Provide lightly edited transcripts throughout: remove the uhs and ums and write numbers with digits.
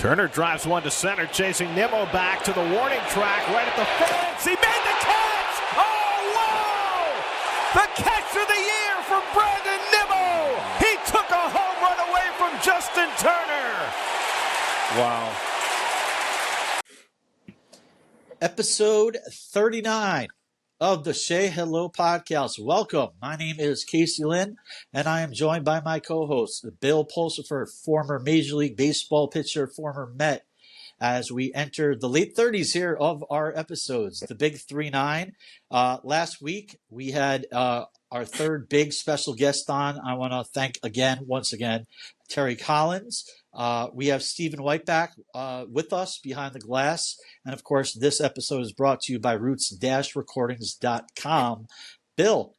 Turner drives one to center, chasing Nimmo back to the warning track right at the fence. He made the catch! Oh, wow! The catch of the year from Brandon Nimmo! He took a home run away from Justin Turner! Wow. Episode 39 of the Say Hello podcast. Welcome. My name is Casey Lynn, and I am joined by my co-host, Bill Pulsifer, former Major League Baseball pitcher, former Met, as we enter the late 30s here of our episodes, the big 3-9. Last week, we had our third big special guest on. I want to thank once again, Terry Collins. We have Stephen Whiteback with us behind the glass. And, of course, this episode is brought to you by roots-recordings.com. Bill,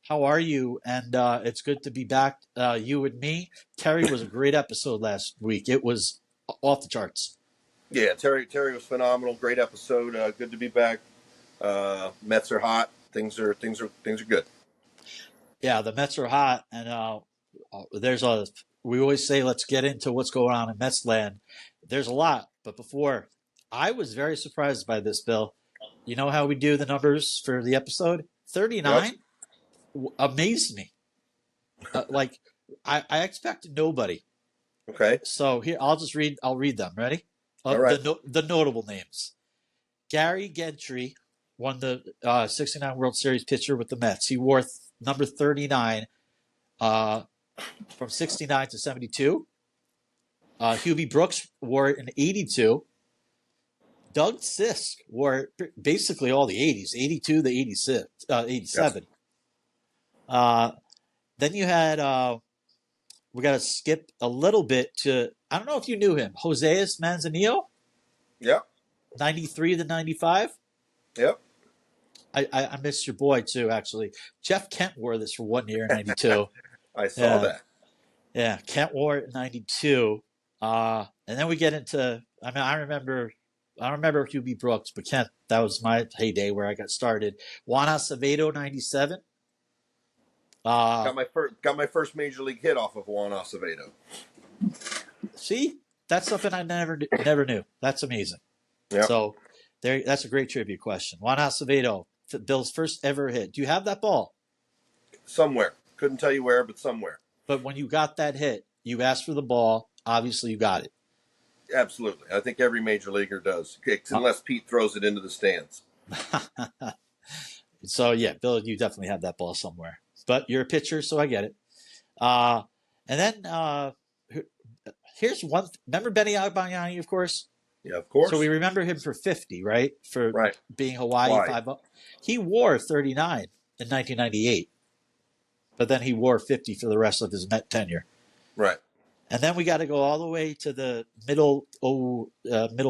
how are you? And it's good to be back, you and me. Terry was a great episode last week. It was off the charts. Yeah, Terry was phenomenal. Great episode. Good to be back. Mets are hot. Things are good. Yeah, the Mets are hot. And we always say, let's get into what's going on in Mets land. There's a lot. But before, I was very surprised by this, Bill. You know how we do the numbers for the episode? 39 amazed me. I expected nobody. Okay. So here, I'll read them. Ready? All right. The notable names. Gary Gentry won the 69 World Series pitcher with the Mets. He wore number 39 from 69 to 72. Hubie Brooks wore an 82. Doug Sisk wore basically all the 80s, 82 to 86, 87. Yes. Then you had, we got to skip a little bit to, I don't know if you knew him, Joseus Manzanillo? Yep. 93 to 95? Yep. I missed your boy, too, actually. Jeff Kent wore this for 1 year in 92. I saw that. Yeah, Kent wore it in 92. And then we get into, I remember Hubie Brooks, but Kent, that was my heyday where I got started. Juan Acevedo, 97. Got my first major league hit off of Juan Acevedo. See, that's something I never knew. That's amazing. Yep. So that's a great trivia question. Juan Acevedo, Bill's first ever hit. Do you have that ball? Somewhere. Couldn't tell you where, but somewhere. But when you got that hit, you asked for the ball. Obviously, you got it. Absolutely. I think every major leaguer does, unless Pete throws it into the stands. So, yeah, Bill, you definitely have that ball somewhere. But you're a pitcher, so I get it. And then here's one. Remember Benny Agbayani, of course? Yeah, of course. So we remember him for 50, right? For being Hawaii. Why? He wore 39 in 1998. But then he wore 50 for the rest of his Met tenure. Right. And then we got to go all the way to the middle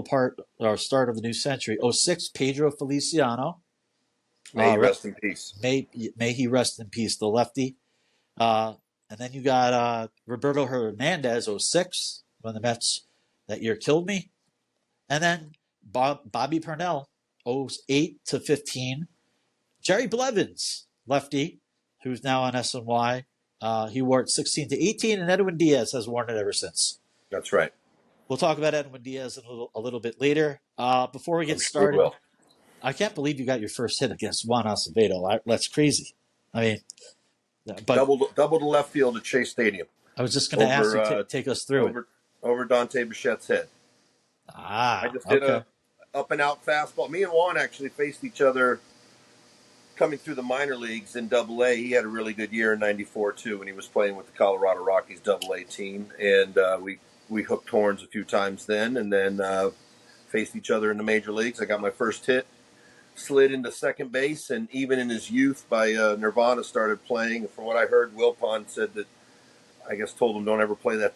part or start of the new century. 06, Pedro Feliciano. May he rest in peace. May he rest in peace, the lefty. And then you got Roberto Hernandez, 06, when the Mets that year killed me. And then Bobby Purnell, 08 to 15. Jerry Blevins, lefty, who's now on SNY. He wore it 16 to 18, and Edwin Diaz has worn it ever since. That's right. We'll talk about Edwin Diaz a little bit later. Before we get started, I can't believe you got your first hit against Juan Acevedo. That's crazy. I mean, but double to left field at Chase Stadium. I was just going to ask you to take us through it. Over Dante Bichette's head. I just did a up and out fastball. Me and Juan actually faced each other coming through the minor leagues in Double-A. He had a really good year in '94 too when he was playing with the Colorado Rockies Double-A team, and we hooked horns a few times then, and then faced each other in the major leagues. I got my first hit, slid into second base, and even in his youth, by Nirvana started playing. From what I heard, Wilpon said that, I guess, told him don't ever play that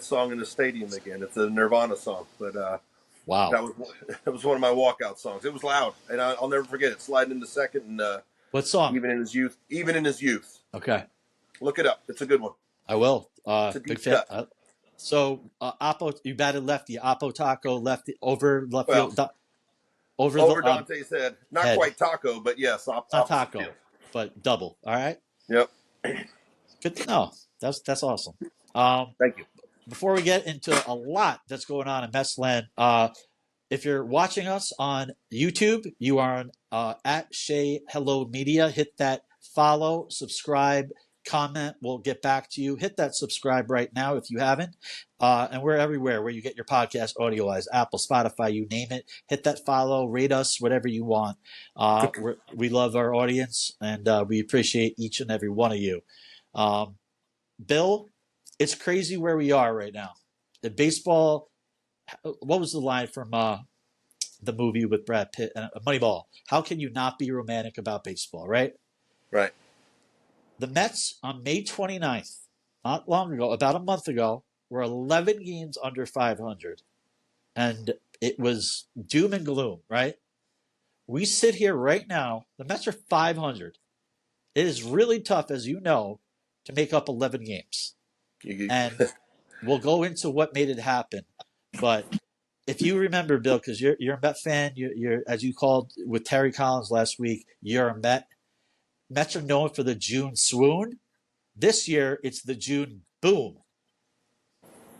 song in the stadium again. It's a Nirvana song, but wow, that was one of my walkout songs. It was loud, and I'll never forget it. Sliding into second, and what song? Even in his youth. Okay, look it up. It's a good one. I will. It's a big deep fan. So Oppo, you batted lefty. Oppo Taco lefty over left field. Over Dante's head. Not head. Quite taco, but yes, not taco, field. But double. All right. Yep. Good to know. That's awesome. Thank you. before we get into a lot that's going on in Mets land, if you're watching us on YouTube, you are on at Shea Hello Media. Hit that follow, subscribe, comment. We'll get back to you. Hit that subscribe right now if you haven't. And we're everywhere where you get your podcast audio-wise, Apple, Spotify, you name it. Hit that follow, rate us, whatever you want. We love our audience, and we appreciate each and every one of you. Bill, it's crazy where we are right now. The baseball... What was the line from the movie with Brad Pitt, Moneyball? How can you not be romantic about baseball, right? Right. The Mets on May 29th, not long ago, about a month ago, were 11 games under 500. And it was doom and gloom, right? We sit here right now, the Mets are 500. It is really tough, as you know, to make up 11 games. And we'll go into what made it happen. But if you remember, Bill, because you're a Met fan, you're as you called with Terry Collins last week, you're a Met. Mets are known for the June swoon. This year, it's the June boom.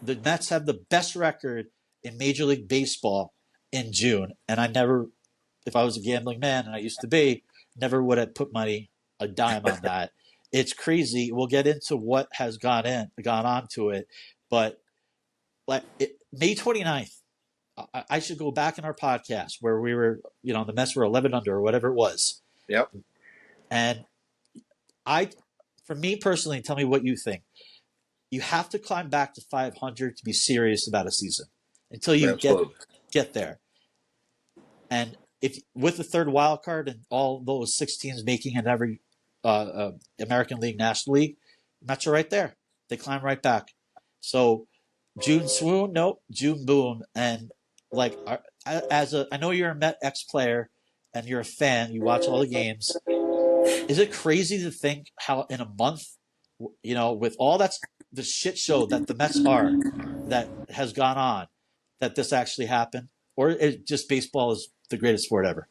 The Mets have the best record in Major League Baseball in June, and I never, if I was a gambling man, and I used to be, never would have put a dime on that. It's crazy. We'll get into what has gone on to it, but May 29th, I should go back in our podcast where we were, the Mets were 11 under or whatever it was. Yep. And for me personally, tell me what you think. You have to climb back to 500 to be serious about a season until you get there. And if with the third wild card and all those 6 teams making in every American League, National League, Mets are right there. They climb right back. So June swoon, nope. June boom, and I know you're a Met ex-player and you're a fan. You watch all the games. Is it crazy to think how in a month, with all the shit show that the Mets are, that has gone on, that this actually happened, or it just baseball is the greatest sport ever?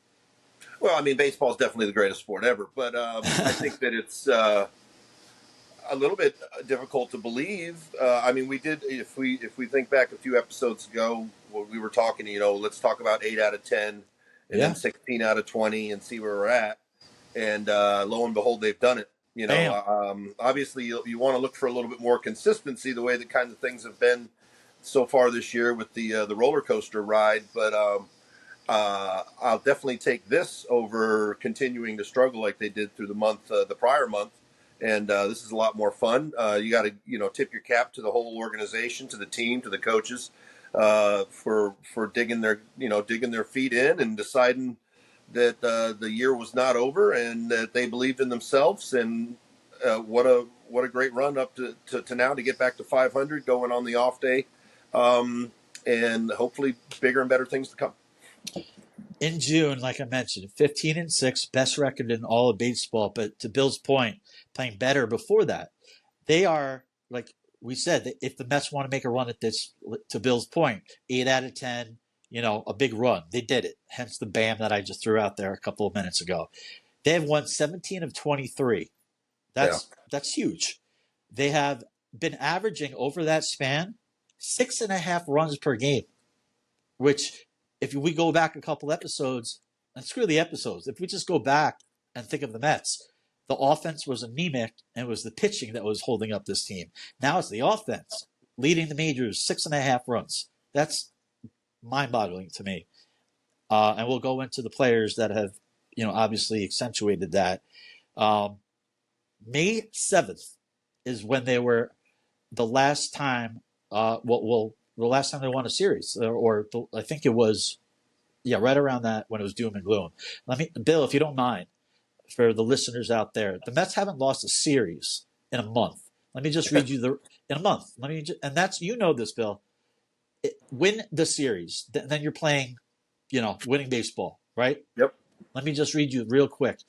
Well, I mean, baseball is definitely the greatest sport ever, but I think that it's a little bit difficult to believe. I mean, we did, if we think back a few episodes ago, we were talking, let's talk about 8 out of 10 and then 16 out of 20 and see where we're at. And lo and behold, they've done it. Obviously you want to look for a little bit more consistency, the way the kinds of things have been so far this year with the roller coaster ride. But I'll definitely take this over continuing to struggle like they did through the prior month. And this is a lot more fun. You got to, tip your cap to the whole organization, to the team, to the coaches, for digging their feet in and deciding that the year was not over and that they believed in themselves. And what a great run up to now to get back to 500 going on the off day, and hopefully bigger and better things to come. In June, like I mentioned, 15-6, best record in all of baseball. But to Bill's point, playing better before that. They are, like we said, if the Mets want to make a run at this, to Bill's point, 8 out of 10, a big run. They did it. Hence the BAM that I just threw out there a couple of minutes ago. They have won 17 of 23. That's huge. They have been averaging over that span 6.5 runs per game, which if we go back a couple episodes, and screw the episodes, if we just go back and think of the Mets, the offense was anemic, and it was the pitching that was holding up this team. Now it's the offense leading the majors 6.5 runs. That's mind-boggling to me. And we'll go into the players that have, obviously accentuated that. May 7th is when they were the last time, the last time they won a series, I think it was, right around that when it was doom and gloom. Bill, if you don't mind, for the listeners out there, the Mets haven't lost a series in a month. Let me just read you in a month. And that's, this, Bill. Win the series, then you're playing, winning baseball, right? Yep. Let me just read you real quick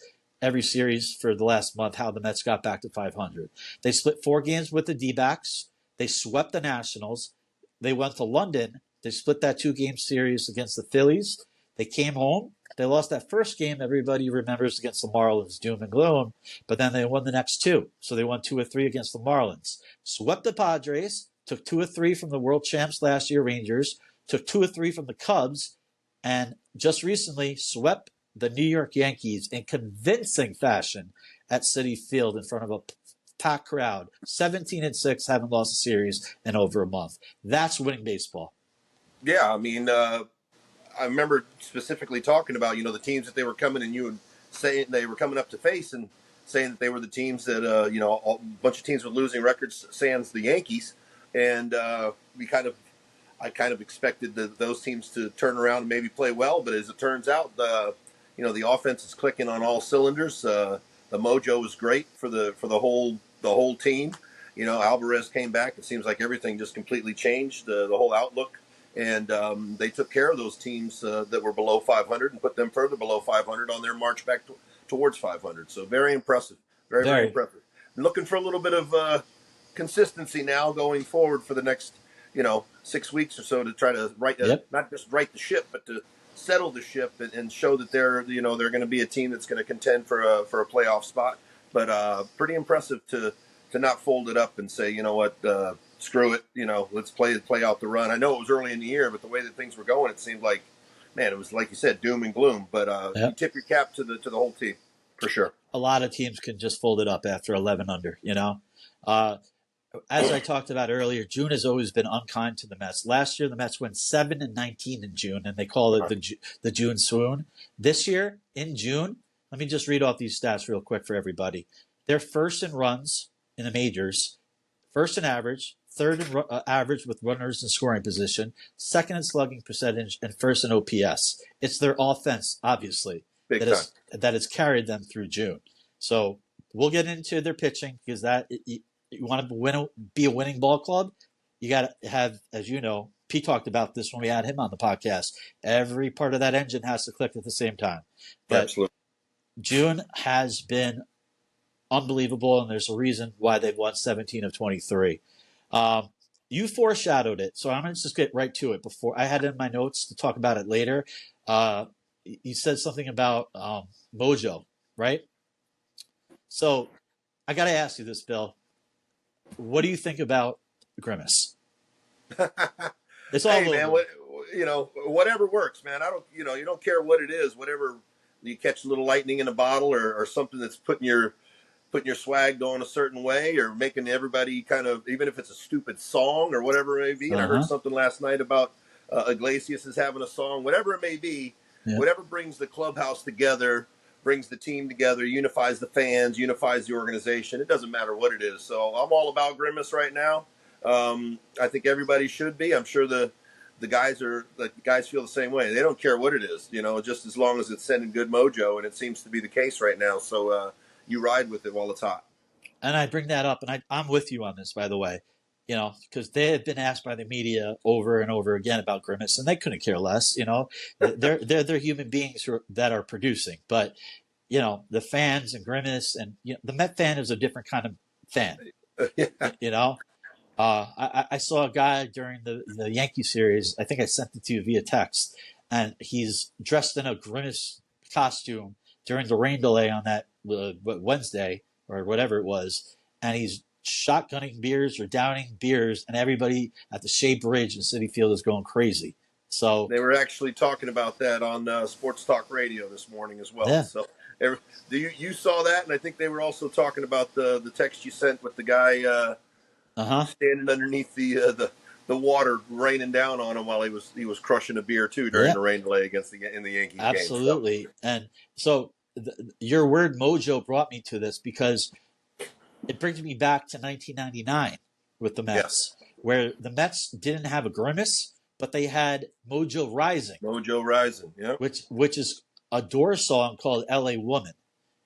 every series for the last month, how the Mets got back to 500. They split 4 games with the D-backs. They swept the Nationals. They went to London. They split that 2-game series against the Phillies. They came home. They lost that first game, everybody remembers, against the Marlins, doom and gloom, but then they won the next 2. So they won 2 or 3 against the Marlins. Swept the Padres, took 2 or 3 from the world champs last year, Rangers, took 2 or 3 from the Cubs, and just recently swept the New York Yankees in convincing fashion at Citi Field in front of a packed crowd. 17-6, haven't lost a series in over a month. That's winning baseball. Yeah, I mean, I remember specifically talking about, the teams that they were coming and you and saying they were coming up to face and saying that they were the teams that, a bunch of teams with losing records, sans the Yankees. And I kind of expected those teams to turn around and maybe play well. But as it turns out, the offense is clicking on all cylinders. The mojo was great for the whole team. Alvarez came back. It seems like everything just completely changed, the whole outlook. And they took care of those teams that were below 500 and put them further below 500 on their march back towards 500. So very impressive. Very impressive. I'm looking for a little bit of consistency now going forward for the next, 6 weeks or so to try to not just right the ship, but to settle the ship and show that they're going to be a team that's going to contend for a playoff spot. But pretty impressive to not fold it up and say, you know what, screw it, let's play out the run. I know it was early in the year, but the way that things were going, it seemed like, man, it was like you said, doom and gloom. But you tip your cap to the whole team for sure. A lot of teams can just fold it up after 11 under. As I talked about earlier, June has always been unkind to the Mets. Last year, the Mets went 7-19 in June, and they call it the June swoon. This year, in June, let me just read off these stats real quick for everybody. They're first in runs in the majors, first in average, third in average with runners in scoring position, second in slugging percentage, and first in OPS. It's their offense, obviously, that has carried them through June. So we'll get into their pitching because you want to be a winning ball club, you got to have, as you know, Pete talked about this when we had him on the podcast. Every part of that engine has to click at the same time. But absolutely. June has been unbelievable, and there's a reason why they've won 17 of 23. You foreshadowed it, so I'm going to just get right to it. Before I had it in my notes to talk about it later. You said something about mojo, right? So I got to ask you this, Bill. What do you think about Grimace? It's all man, whatever works, man. I don't, you don't care what it is. Whatever you catch a little lightning in a bottle or something that's putting your swag going a certain way or making everybody kind of, even if it's a stupid song or whatever it may be. And I heard something last night about Iglesias is having a song, whatever it may be, whatever brings the clubhouse together, brings the team together, unifies the fans, unifies the organization. It doesn't matter what it is. So I'm all about Grimace right now. I think everybody should be. I'm sure the guys feel the same way. They don't care what it is, just as long as it's sending good mojo, and it seems to be the case right now. So you ride with it while it's hot. And I bring that up, and I'm with you on this, by the way, because they have been asked by the media over and over again about Grimace, and they couldn't care less. They're human beings that are producing, but the fans and Grimace and the Met fan is a different kind of fan. I saw a guy during the Yankee series. I think I sent it to you via text, and he's dressed in a Grimace costume during the rain delay on that Wednesday or whatever it was, and he's shotgunning beers or downing beers, and everybody at the Shea Bridge in Citi Field is going crazy. So they were actually talking about that on Sports Talk Radio this morning as well. Yeah. So you saw that, and I think they were also talking about the text you sent with the guy standing underneath the water raining down on him while he was crushing a beer too during the rain delay in the Yankees game. Absolutely. So. And so your word mojo brought me to this because it brings me back to 1999 with the Mets, where the Mets didn't have a Grimace, but they had Mojo Rising. Mojo Rising, yeah. Which is a Doors song called L.A. Woman.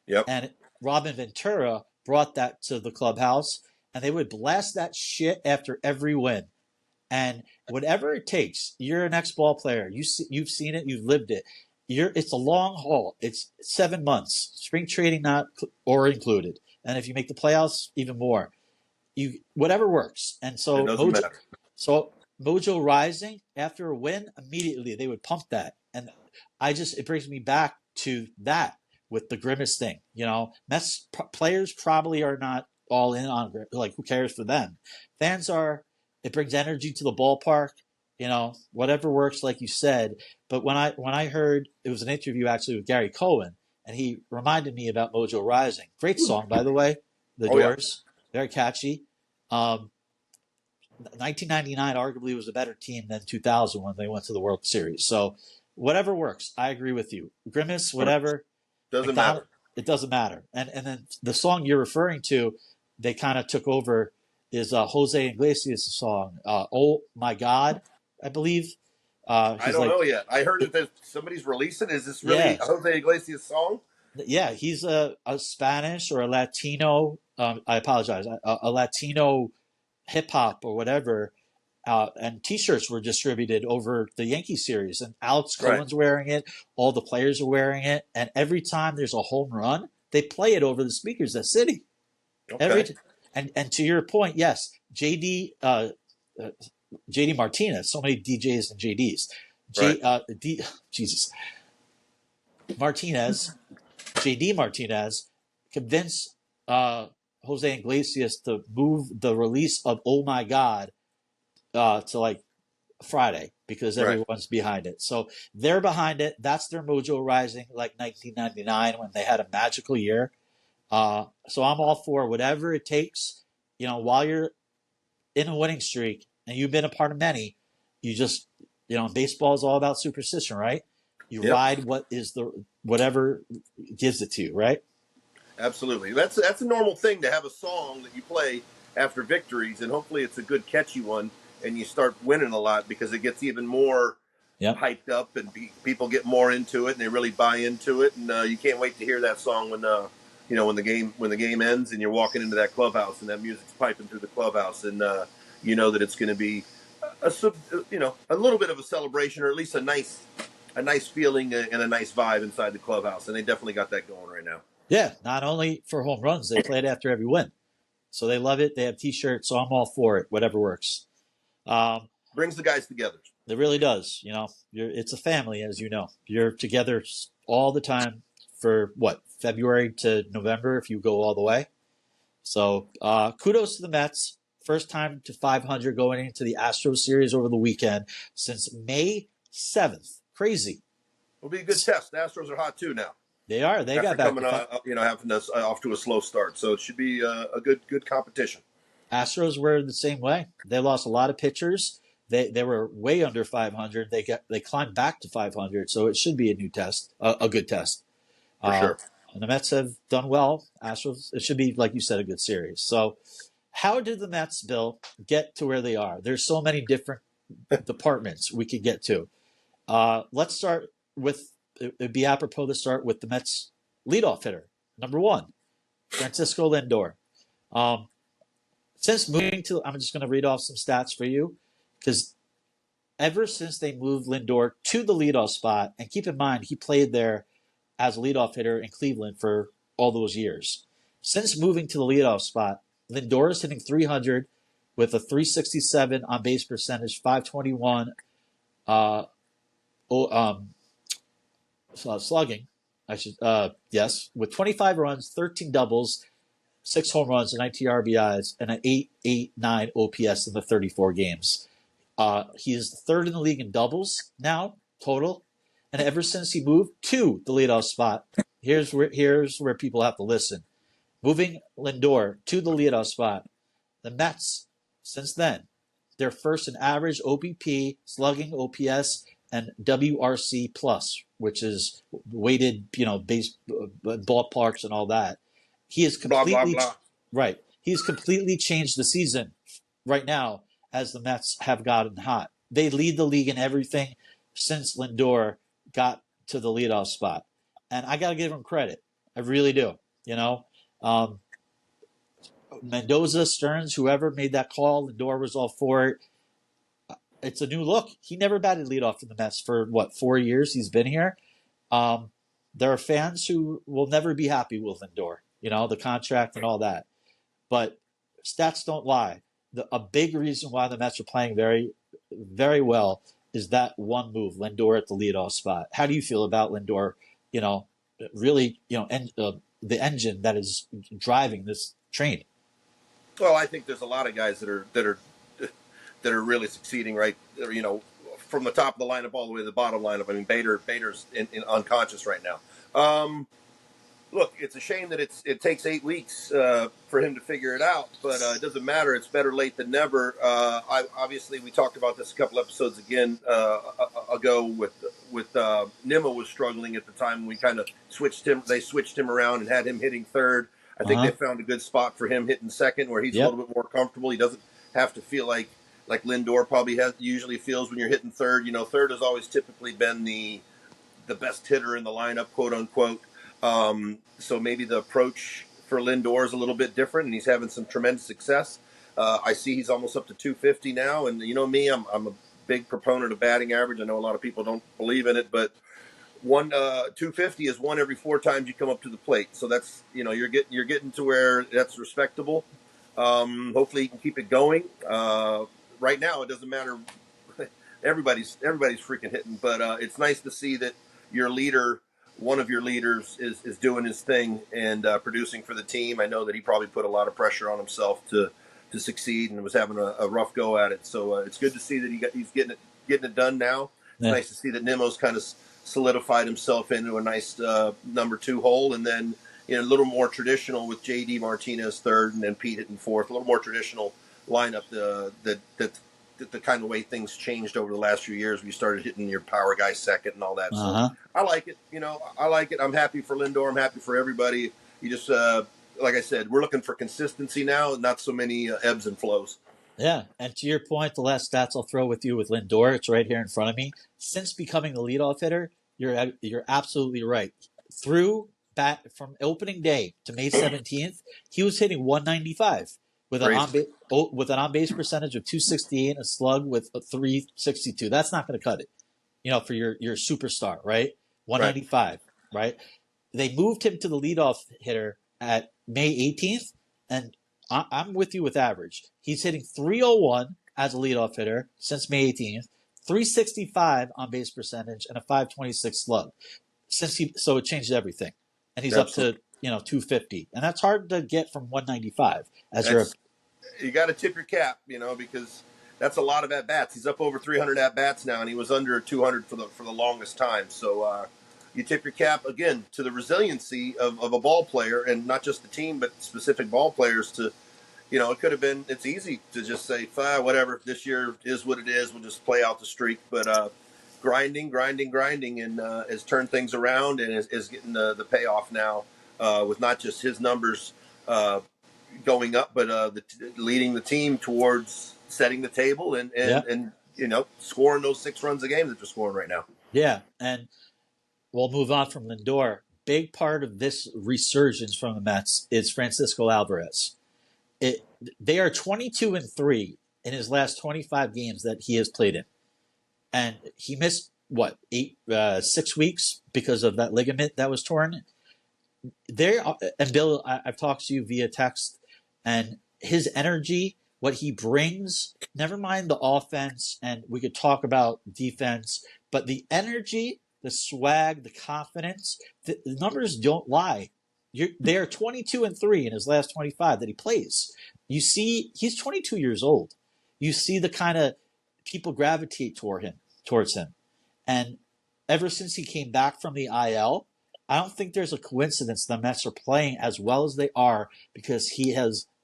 Yep. And Robin Ventura brought that to the clubhouse, and they would blast that shit after every win. And whatever it takes, you're an ex-ball player. You've seen it. You've lived it. It's a long haul. It's 7 months. Spring trading not or included. And if you make the playoffs, even more. Whatever works. And so Mojo Rising, after a win, immediately they would pump that. And it brings me back to that with the Grimace thing. Mets players probably are not all in on, like, who cares for them? Fans are, It brings energy to the ballpark. Whatever works, like you said. But when I heard, it was an interview actually with Gary Cohen, and he reminded me about Mojo Rising. Great song, by the way. The Doors, very catchy. 1999 arguably was a better team than 2000 when they went to the World Series. So whatever works, I agree with you. Grimace, whatever. Doesn't matter. It doesn't matter. And then the song you're referring to, they kind of took over, is Jose Iglesias' song, Oh My God, I believe. I don't know yet. I heard that somebody's releasing. Is this really Jose Iglesias' song? Yeah, he's a Spanish or a Latino. I apologize. A Latino hip hop or whatever. And T-shirts were distributed over the Yankee series, and Alex Cohen's wearing it. All the players are wearing it, and every time there's a home run, they play it over the speakers at City. Okay. And to your point, yes, JD Martinez. So many DJs and JDs. JD Martinez convinced Jose Iglesias to move the release of Oh My God to like Friday because everyone's behind it. So they're behind it. That's their mojo rising, like 1999 when they had a magical year. So I'm all for whatever it takes. While you're in a winning streak and you've been a part of many, you just, baseball is all about superstition, right? You ride whatever gives it to you, right? Absolutely. That's a normal thing to have a song that you play after victories, and hopefully it's a good catchy one, and you start winning a lot because it gets even more hyped up, and people get more into it, and they really buy into it, and you can't wait to hear that song when the game ends and you're walking into that clubhouse and that music's piping through the clubhouse, and you know that it's going to be a little bit of a celebration, or at least a nice feeling and a nice vibe inside the clubhouse, and they definitely got that going right now. Yeah, not only for home runs, they play it after every win. So they love it. They have T-shirts, so I'm all for it, whatever works. Brings the guys together. It really does. It's a family, as you know. You're together all the time for, February to November if you go all the way. So kudos to the Mets. First time to 500 going into the Astros series over the weekend since May 7th. Crazy. It'll be a good test. The Astros are hot too now. They are. They got back coming having us off to a slow start. So it should be a good competition. Astros were the same way. They lost a lot of pitchers. They were way under 500. They climbed back to 500. So it should be a new test, a good test. For sure. And the Mets have done well. Astros, it should be, like you said, a good series. So how did the Mets, Bill, get to where they are? There's so many different departments we could get to. Let's start with, it'd be apropos to start with the Mets leadoff hitter, number 1, Francisco Lindor. Since moving to, I'm just going to read off some stats for you, because ever since they moved Lindor to the leadoff spot, and keep in mind, he played there as a leadoff hitter in Cleveland for all those years. Since moving to the leadoff spot, Lindor is hitting 300 with a 367 on base percentage, 521 slugging. With 25 runs, 13 doubles, 6 home runs, and 19 RBIs, and an 8.89 OPS in the 34 games. He is third in the league in doubles now, total. And ever since he moved to the leadoff spot, here's where people have to listen. Moving Lindor to the leadoff spot, the Mets, since then, they're first in average OBP, slugging, OPS, and WRC plus, which is weighted, base ballparks and all that. He is completely blah, blah, blah. Right. He's completely changed the season right now as the Mets have gotten hot. They lead the league in everything since Lindor got to the leadoff spot. And I got to give him credit. I really do. Mendoza, Stearns, whoever made that call, Lindor was all for it. It's a new look. He never batted leadoff for the Mets for, 4 years he's been here. There are fans who will never be happy with Lindor, the contract and all that. But stats don't lie. A big reason why the Mets are playing very, very well is that one move, Lindor at the leadoff spot. How do you feel about Lindor, really, the engine that is driving this train? Well, I think there's a lot of guys that are that are really succeeding, right? You know, from the top of the lineup all the way to the bottom lineup. I mean, Bader's in unconscious right now. Look, it's a shame that it takes 8 weeks for him to figure it out, but it doesn't matter. It's better late than never. Obviously, we talked about this a couple episodes ago with Nimmo was struggling at the time. We kind of switched him. They switched him around and had him hitting third. I think they found a good spot for him hitting second, where he's a little bit more comfortable. He doesn't have to feel like Lindor probably usually feels when you're hitting third. You know, third has always typically been the best hitter in the lineup, quote unquote. So maybe the approach for Lindor is a little bit different, and he's having some tremendous success. I see he's almost up to 250 now, and you know me, I'm a big proponent of batting average. I know a lot of people don't believe in it, but 250 is one every 4 times you come up to the plate. So that's, you know, you're getting to where that's respectable. Hopefully he can keep it going. Right now, it doesn't matter. Everybody's freaking hitting, but it's nice to see that your leader, one of your leaders, is doing his thing and producing for the team. I know that he probably put a lot of pressure on himself to succeed and was having a rough go at it. So it's good to see that he's getting it done now. It's nice to see that Nimmo's kind of solidified himself into a nice number 2 hole, and then, you know, a little more traditional with J.D. Martinez third and then Pete hitting fourth. A little more traditional lineup. The kind of way things changed over the last few years. We started hitting your power guy second and all that. So I like it. You know, I like it. I'm happy for Lindor. I'm happy for everybody. You just, like I said, we're looking for consistency now, not so many ebbs and flows. Yeah, and to your point, the last stats I'll throw with you with Lindor, it's right here in front of me. Since becoming the leadoff hitter, you're absolutely right. From opening day to May 17th, he was hitting 195 with an on-base percentage of 268 and a slug with a 362. That's not going to cut it, you know, for your superstar, right? 195, right? They moved him to the leadoff hitter at May 18th, and I'm with you with average. He's hitting 301 as a leadoff hitter since May 18th, 365 on base percentage, and a 526 slug. So it changed everything, and he's up to 250, and that's hard to get from 195 You got to tip your cap, you know, because that's a lot of at bats. He's up over 300 at bats now, and he was under 200 for the longest time. So you tip your cap again to the resiliency of a ball player, and not just the team, but specific ball players. To, you know, it could have been. It's easy to just say, whatever. This year is what it is. We'll just play out the streak. But grinding, and has turned things around, and is getting the payoff now with not just his numbers going up, but leading the team towards setting the table and you know, scoring those 6 runs a game that they're scoring right now. Yeah, and we'll move on from Lindor. Big part of this resurgence from the Mets is Francisco Alvarez. They are 22-3 in his last 25 games that he has played in, and he missed 6 weeks because of that ligament that was torn. And Bill, I've talked to you via text, and his energy, what he brings, never mind the offense, and we could talk about defense, but the energy, the swag, the confidence, the numbers don't lie. They are 22-3 in his last 25 that he plays. You see, he's 22 years old. You see the kind of people gravitate towards him. And ever since he came back from the IL, I don't think there's a coincidence the Mets are playing as well as they are because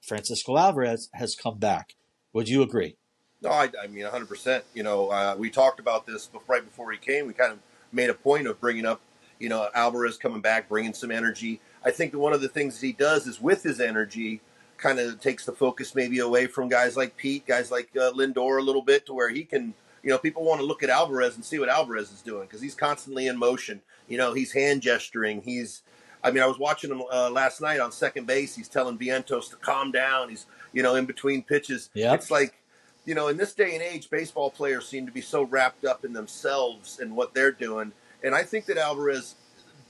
Francisco Alvarez has come back. Would you agree? No, I mean 100%. You know, we talked about this right before he came. We kind of made a point of bringing up, you know, Alvarez coming back, bringing some energy. I think that one of the things he does is with his energy kind of takes the focus maybe away from guys like Pete, guys like Lindor a little bit, to where he can, you know, people want to look at Alvarez and see what Alvarez is doing because he's constantly in motion. You know, he's hand gesturing. I was watching him last night on second base. He's telling Vientos to calm down. He's, you know, in between pitches. Yep. It's like, you know, in this day and age, baseball players seem to be so wrapped up in themselves and what they're doing. And I think that Alvarez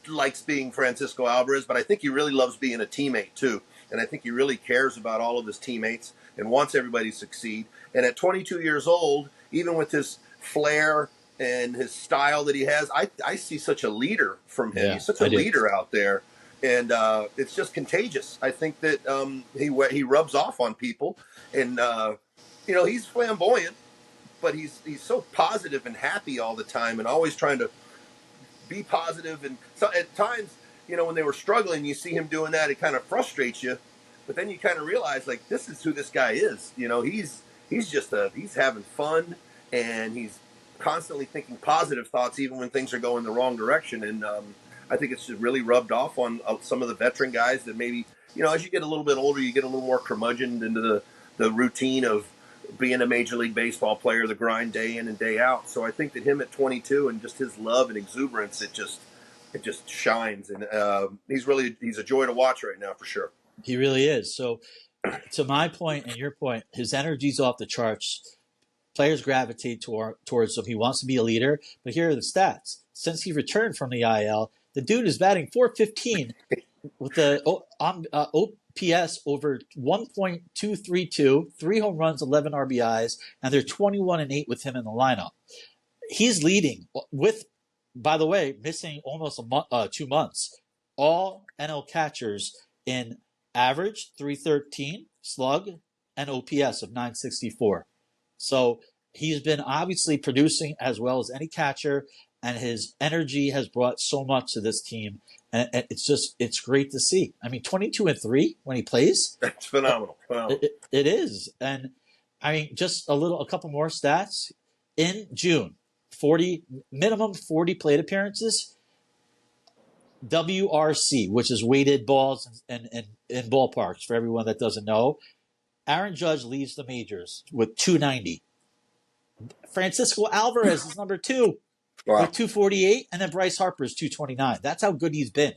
likes being Francisco Alvarez, but I think he really loves being a teammate too. And I think he really cares about all of his teammates and wants everybody to succeed. And at 22 years old, even with his flair and his style that he has, I see such a leader from him. Yeah, he's such a leader out there. And it's just contagious. I think that he rubs off on people. And he's flamboyant, but he's so positive and happy all the time, and always trying to be positive. And so at times, when they were struggling, you see him doing that, it kind of frustrates you. But then you kind of realize, like, this is who this guy is. He's having fun, and he's constantly thinking positive thoughts, even when things are going the wrong direction. And I think it's just really rubbed off on some of the veteran guys that maybe, as you get a little bit older, you get a little more curmudgeon into the routine of being a Major League Baseball player, the grind day in and day out. So I think that him at 22 and just his love and exuberance, it just shines. And he's a joy to watch right now for sure. He really is. So to my point and your point, his energy's off the charts. Players gravitate towards him. He wants to be a leader. But here are the stats. Since he returned from the IL, the dude is batting .415 with the OPS over 1.232, 3 home runs, 11 RBIs, and they're 21-8 with him in the lineup. He's leading with, by the way, missing almost 2 months. All NL catchers in average, 313, slug, and OPS of 964. So he's been obviously producing as well as any catcher, and his energy has brought so much to this team. And it's great to see. I mean, 22-3 when he plays. That's phenomenal. It is. And I mean, just a couple more stats. In June, minimum 40 plate appearances. WRC, which is weighted balls and in ballparks for everyone that doesn't know. Aaron Judge leads the majors with 290. Francisco Alvarez is number 2 with 248, and then Bryce Harper is 229. That's how good he's been.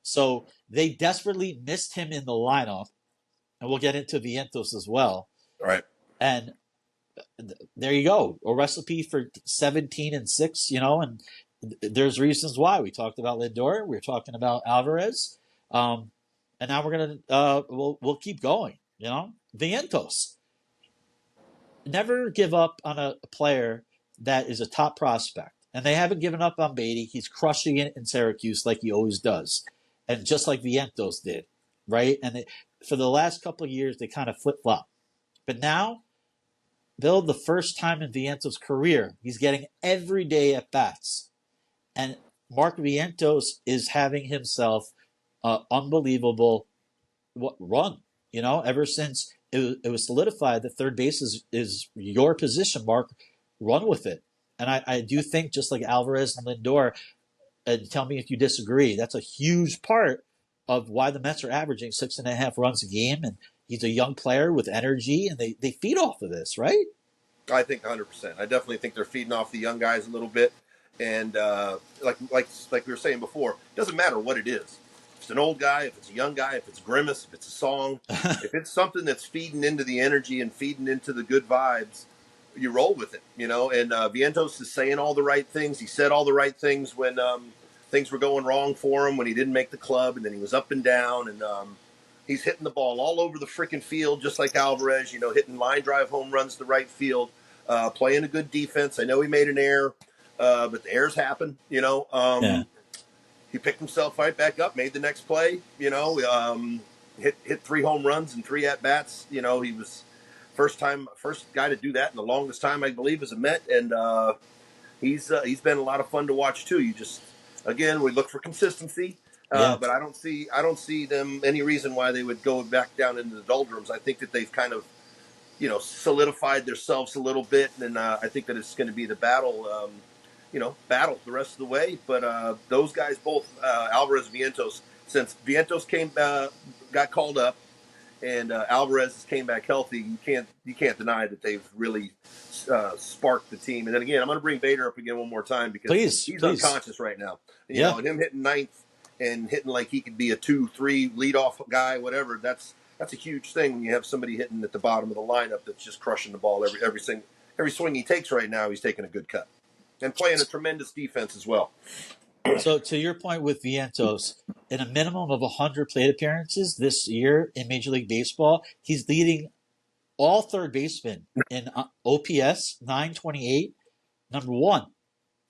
So they desperately missed him in the lineup, and we'll get into Vientos as well. All right. And there you go, a recipe for 17-6, and there's reasons why. We talked about Lindor, we were talking about Alvarez, and now we're gonna we'll keep going. Vientos. Never give up on a player that is a top prospect, and they haven't given up on Beatty. He's crushing it in Syracuse like he always does, and just like Vientos did, right? And for the last couple of years, they kind of flip-flop, but now, Bill, the first time in Vientos' career, he's getting everyday at bats. And Mark Vientos is having himself an unbelievable run. Ever since it was solidified that third base is your position, Mark, run with it. And I do think, just like Alvarez and Lindor, and tell me if you disagree, that's a huge part of why the Mets are averaging 6.5 runs a game. And he's a young player with energy, and they feed off of this, right? I think 100%. I definitely think they're feeding off the young guys a little bit. And like we were saying before, it doesn't matter what it is. If it's an old guy, if it's a young guy, if it's Grimace, if it's a song, if it's something that's feeding into the energy and feeding into the good vibes, you roll with it, And Vientos is saying all the right things. He said all the right things when things were going wrong for him, when he didn't make the club, and then he was up and down. And he's hitting the ball all over the freaking field, just like Alvarez, hitting line drive home runs to right field, playing a good defense. I know he made an error. But the errors happen, Yeah. He picked himself right back up, made the next play, hit 3 home runs and 3 at-bats. He was first guy to do that in the longest time, I believe, as a Met. And he's been a lot of fun to watch, too. Again, we look for consistency, but I don't see them any reason why they would go back down into the doldrums. I think that they've kind of, solidified themselves a little bit. And I think that it's going to be the battle battle the rest of the way. But those guys, both Alvarez and Vientos, since Vientos got called up and Alvarez came back healthy, you can't deny that they've really sparked the team. And then again, I'm going to bring Bader up again one more time because he's unconscious right now. And, and him hitting ninth and hitting like he could be a 2-3 leadoff guy, whatever. That's a huge thing when you have somebody hitting at the bottom of the lineup that's just crushing the ball every swing he takes right now. He's taking a good cut. And playing a tremendous defense as well. So to your point with Vientos, in a minimum of 100 plate appearances this year in Major League Baseball, he's leading all third basemen in OPS 928. Number 1,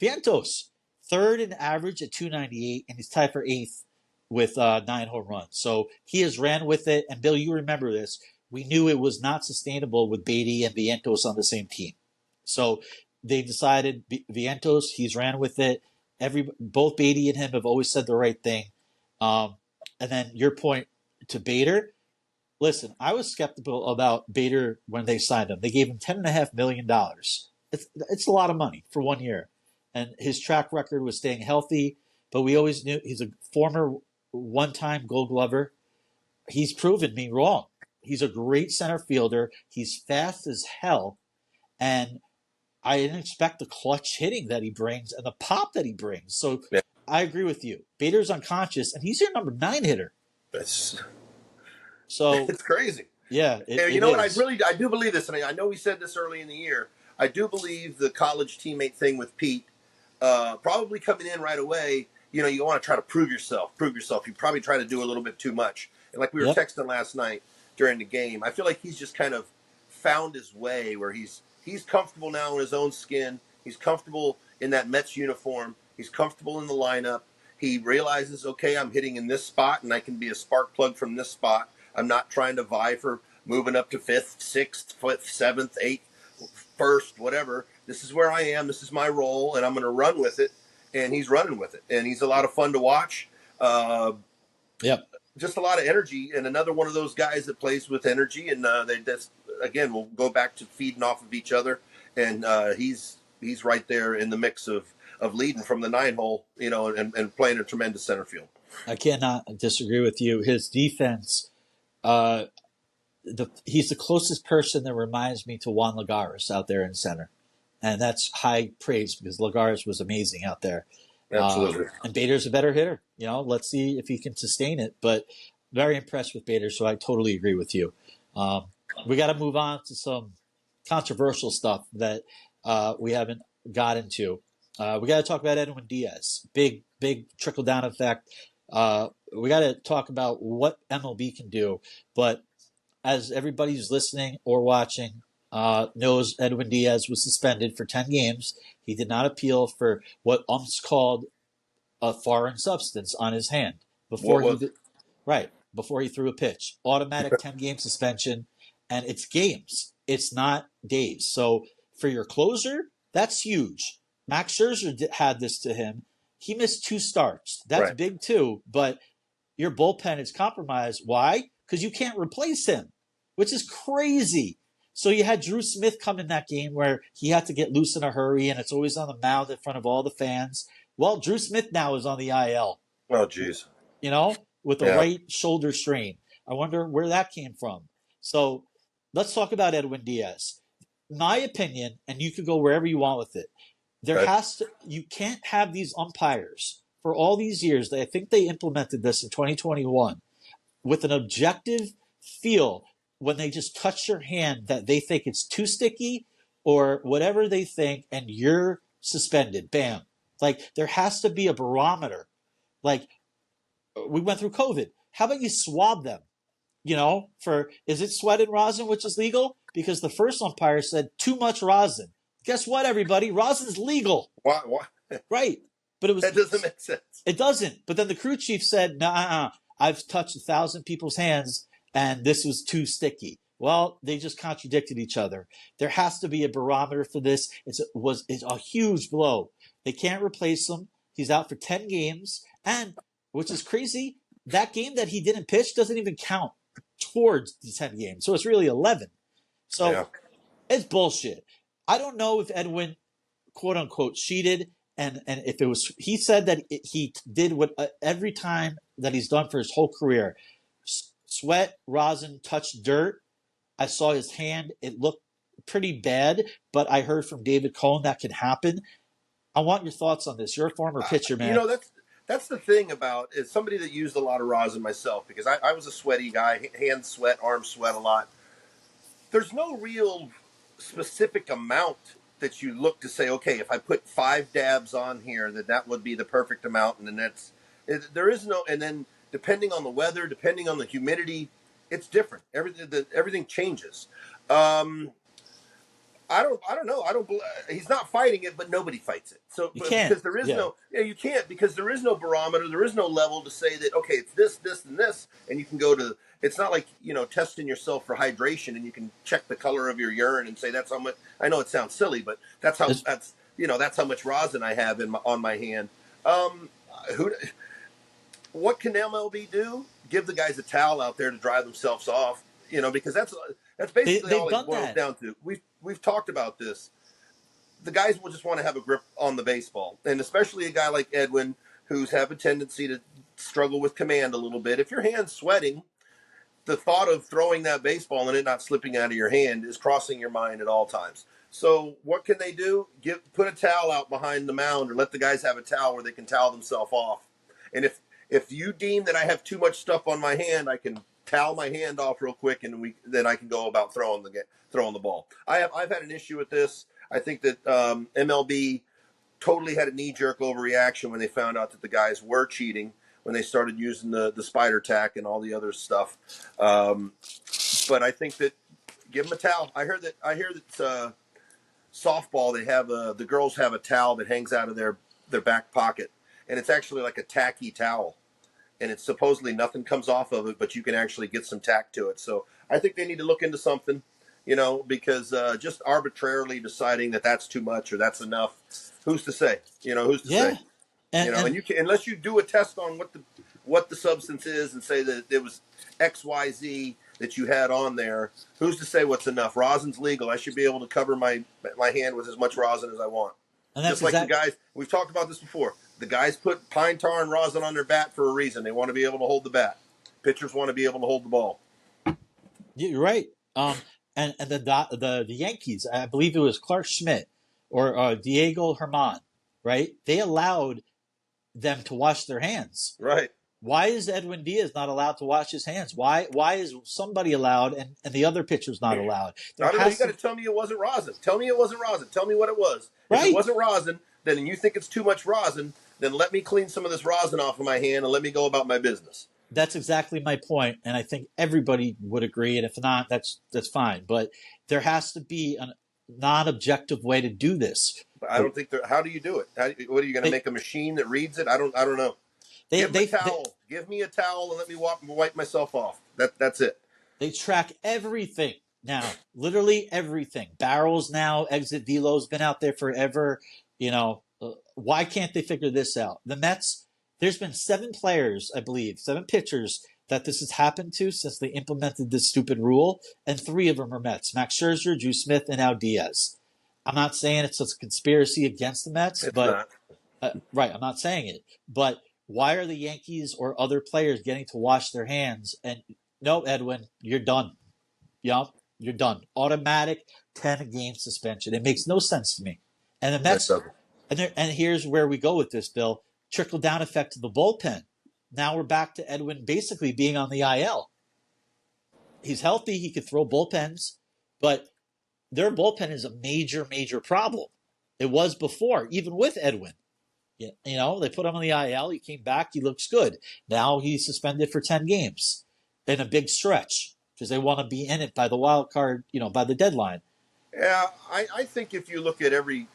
Vientos, third in average at 298, and he's tied for 8th with 9 home runs. So he has ran with it. And Bill, you remember this. we knew it was not sustainable with Beatty and Vientos on the same team. So they decided Vientos, he's ran with it. Both Beatty and him have always said the right thing. And then your point to Bader, listen, I was skeptical about Bader when they signed him. They gave him $10.5 million. It's a lot of money for 1 year. And his track record was staying healthy, but we always knew he's a former one-time Gold Glover. He's proven me wrong. He's a great center fielder. He's fast as hell. And I didn't expect the clutch hitting that he brings and the pop that he brings. So yeah. I agree with you. Bader's unconscious, and he's your number 9 hitter. So it's crazy. Yeah. You know what? I do believe this. And I know we said this early in the year. I do believe the college teammate thing with Pete, probably coming in right away, you know, you want to try to prove yourself. You probably try to do a little bit too much. And like we were texting last night during the game, I feel like he's just kind of found his way where he's comfortable now in his own skin. He's comfortable in that Mets uniform. He's comfortable in the lineup. He realizes, okay, I'm hitting in this spot and I can be a spark plug from this spot. I'm not trying to vie for moving up to 5th, 6th, 7th, 8th, 1st, whatever. This is where I am. This is my role, and I'm going to run with it. And he's running with it. And he's a lot of fun to watch. Just a lot of energy. And another one of those guys that plays with energy. And they just, again, we'll go back to feeding off of each other. And he's right there in the mix of leading from the 9-hole, you know, and playing a tremendous center field. I cannot disagree with you. His defense, he's the closest person that reminds me to Juan Lagares out there in center. And that's high praise because Lagares was amazing out there. Absolutely. And Bader's a better hitter. You know, let's see if he can sustain it. But very impressed with Bader, so I totally agree with you. We got to move on to some controversial stuff that we haven't got into. We got to talk about Edwin Diaz. Big trickle-down effect. We got to talk about what MLB can do. But as everybody who's listening or watching knows, Edwin Diaz was suspended for 10 games. He did not appeal for what umps called a foreign substance on his hand before he threw a pitch. Automatic 10-game suspension, and it's games. It's not days. So for your closer, that's huge. Max Scherzer had this to him. He missed 2 starts. That's big too, but your bullpen is compromised. Why? Because you can't replace him, which is crazy. So you had Drew Smith come in that game where he had to get loose in a hurry, and it's always on the mound in front of all the fans. Well, Drew Smith now is on the IL. Oh, geez. You know, with a right shoulder strain. I wonder where that came from. So let's talk about Edwin Diaz. My opinion, and you can go wherever you want with it, you can't have these umpires for all these years. I think they implemented this in 2021 with an objective feel when they just touch your hand that they think it's too sticky or whatever they think, and you're suspended. Bam. Like, there has to be a barometer. Like, we went through COVID. How about you swab them? You know, is it sweat and rosin, which is legal? Because the first umpire said too much rosin. Guess what, everybody? Rosin's legal. Why? Right. But that doesn't make sense. It doesn't. But then the crew chief said, nah, I've touched 1,000 people's hands, and this was too sticky. Well, they just contradicted each other. There has to be a barometer for this. It's a huge blow. They can't replace him. He's out for 10 games. And, which is crazy, that game that he didn't pitch doesn't even count towards the 10 games. So it's really 11. So it's bullshit. I don't know if Edwin, quote unquote, cheated. And if it was, he said that he did what every time that he's done for his whole career. Sweat, rosin, touch dirt. I saw his hand. It looked pretty bad, but I heard from David Cohn that can happen. I want your thoughts on this. You're a former pitcher, man. You know, that's the thing about is somebody that used a lot of rosin myself, because I was a sweaty guy, hand sweat, arm sweat a lot. There's no real specific amount that you look to say, okay, if I put 5 dabs on here, that would be the perfect amount. And then there is no, and then depending on the weather, depending on the humidity, it's different. Everything changes. I don't know. He's not fighting it, but nobody fights it. So because there is you can't, because there is no barometer. There is no level to say that, okay, it's this, and this, and you can go to, it's not like, testing yourself for hydration and you can check the color of your urine and say that's how much. I know it sounds silly, but that's how much rosin I have on my hand. What can MLB do? Give the guys a towel out there to dry themselves off, because that's basically all it boils down to. We've talked about this. The guys will just want to have a grip on the baseball, and especially a guy like Edwin, who's have a tendency to struggle with command a little bit. If your hand's sweating, the thought of throwing that baseball and it not slipping out of your hand is crossing your mind at all times. So what can they do? Put a towel out behind the mound, or let the guys have a towel where they can towel themselves off. And if you deem that I have too much stuff on my hand, I can towel my hand off real quick, and then I can go about throwing the ball. I've had an issue with this. I think that MLB totally had a knee-jerk overreaction when they found out that the guys were cheating, when they started using the spider tack and all the other stuff. But I think that give them a towel. I hear that softball, they have the girls have a towel that hangs out of their back pocket, and it's actually like a tacky towel, and it's supposedly nothing comes off of it, but you can actually get some tack to it. So I think they need to look into something, because just arbitrarily deciding that that's too much or that's enough, who's to say? Who's to say? And you can, unless you do a test on what the substance is and say that it was XYZ that you had on there, who's to say what's enough? Rosin's legal. I should be able to cover my hand with as much rosin as I want. And that's just like the guys, we've talked about this before. The guys put pine tar and rosin on their bat for a reason. They want to be able to hold the bat. Pitchers want to be able to hold the ball. You're right. And the Yankees, I believe it was Clark Schmidt or Diego Herman, right? They allowed them to wash their hands. Right. Why is Edwin Diaz not allowed to wash his hands? Why is somebody allowed and the other pitcher's not allowed? I don't know. You got to tell me it wasn't rosin. Tell me it wasn't rosin. Tell me what it was. Right. If it wasn't rosin, then you think it's too much rosin, then let me clean some of this rosin off of my hand and let me go about my business. That's exactly my point, and I think everybody would agree. And if not, that's fine. But there has to be a non-objective way to do this. But I don't think how do you do it? What are you going to make a machine that reads it? I don't know. Give me a towel. Give me a towel and let me wipe myself off. That's it. They track everything now, literally everything. Barrels now, exit velo's been out there forever. Why can't they figure this out? The Mets, there's been 7 players, I believe, 7 pitchers that this has happened to since they implemented this stupid rule, and 3 of them are Mets: Max Scherzer, Drew Smith, and now Diaz. I'm not saying it's a conspiracy against the Mets, right, I'm not saying it, but why are the Yankees or other players getting to wash their hands? And no, Edwin, you're done. You're done. Automatic 10-game suspension. It makes no sense to me. And the Mets, and here's where we go with this, Bill. Trickle-down effect to the bullpen. Now we're back to Edwin basically being on the IL. He's healthy. He could throw bullpens, but their bullpen is a major, major problem. It was before, even with Edwin. They put him on the IL. He came back. He looks good. Now he's suspended for 10 games in a big stretch because they want to be in it by the wild card, by the deadline. Yeah, I think if you look at every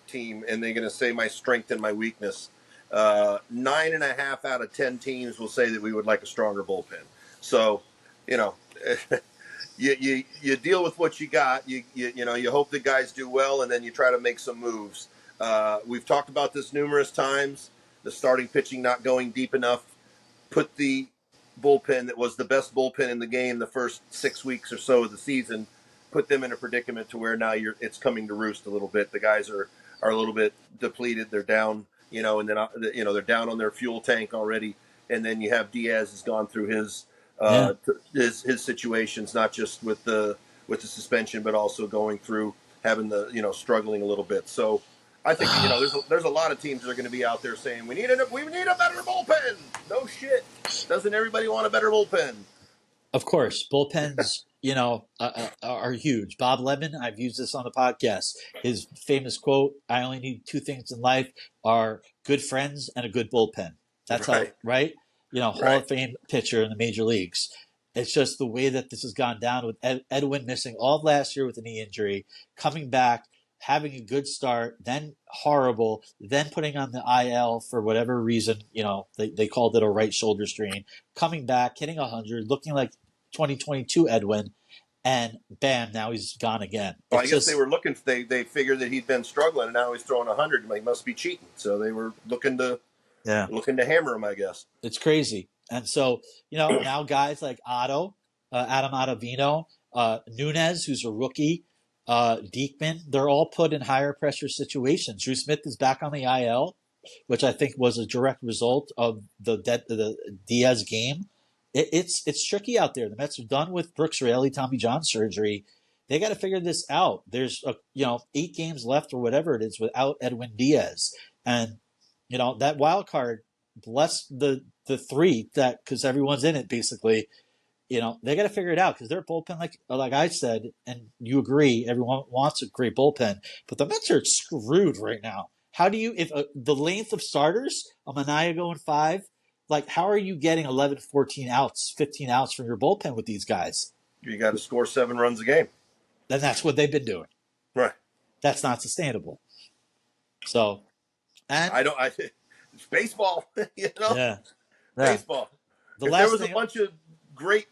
team and they're going to say my strength and my weakness, 9.5 out of 10 teams will say that we would like a stronger bullpen. So, you deal with what you got. You hope the guys do well, and then you try to make some moves. We've talked about this numerous times. The starting pitching not going deep enough. Put the bullpen that was the best bullpen in the game the first 6 weeks or so of the season, put them in a predicament to where now it's coming to roost a little bit. The guys are a little bit depleted. They're down, and then they're down on their fuel tank already. And then you have Diaz has gone through his situations, not just with the suspension, but also going through having the struggling a little bit. So I think there's a lot of teams that are going to be out there saying we need a better bullpen. No shit. Doesn't everybody want a better bullpen? Of course, bullpens are huge. Bob Lemon, I've used this on the podcast. His famous quote: "I only need 2 things in life: are good friends and a good bullpen." That's right. How, right? Hall of Fame pitcher in the major leagues. It's just the way that this has gone down with Edwin missing all of last year with a knee injury, coming back, having a good start, then horrible, then putting on the IL for whatever reason, they called it a right shoulder strain, coming back, hitting 100, looking like 2022 Edwin, and bam, now he's gone again. Well, I guess they were looking. They figured that he'd been struggling, and now he's throwing 100. He must be cheating. So they were looking to hammer him, I guess. It's crazy. And so now guys like Adam Ottavino, Nunez, who's a rookie, Diekman, they're all put in higher pressure situations. Drew Smith is back on the IL, which I think was a direct result of the Diaz game. It's tricky out there. The Mets are done with Brooks Raley, Tommy John surgery. They got to figure this out. There's 8 games left or whatever it is without Edwin Diaz, and that wild card. Bless the 3 because everyone's in it basically. They got to figure it out because their bullpen, like I said, and you agree, everyone wants a great bullpen, but the Mets are screwed right now. How do you, if the length of starters, a Manaea going 5, how are you getting 11, 14 outs, 15 outs from your bullpen with these guys? You got to score 7 runs a game. Then that's what they've been doing. Right. That's not sustainable. So, and it's baseball, Yeah. Baseball. If there was a bunch of great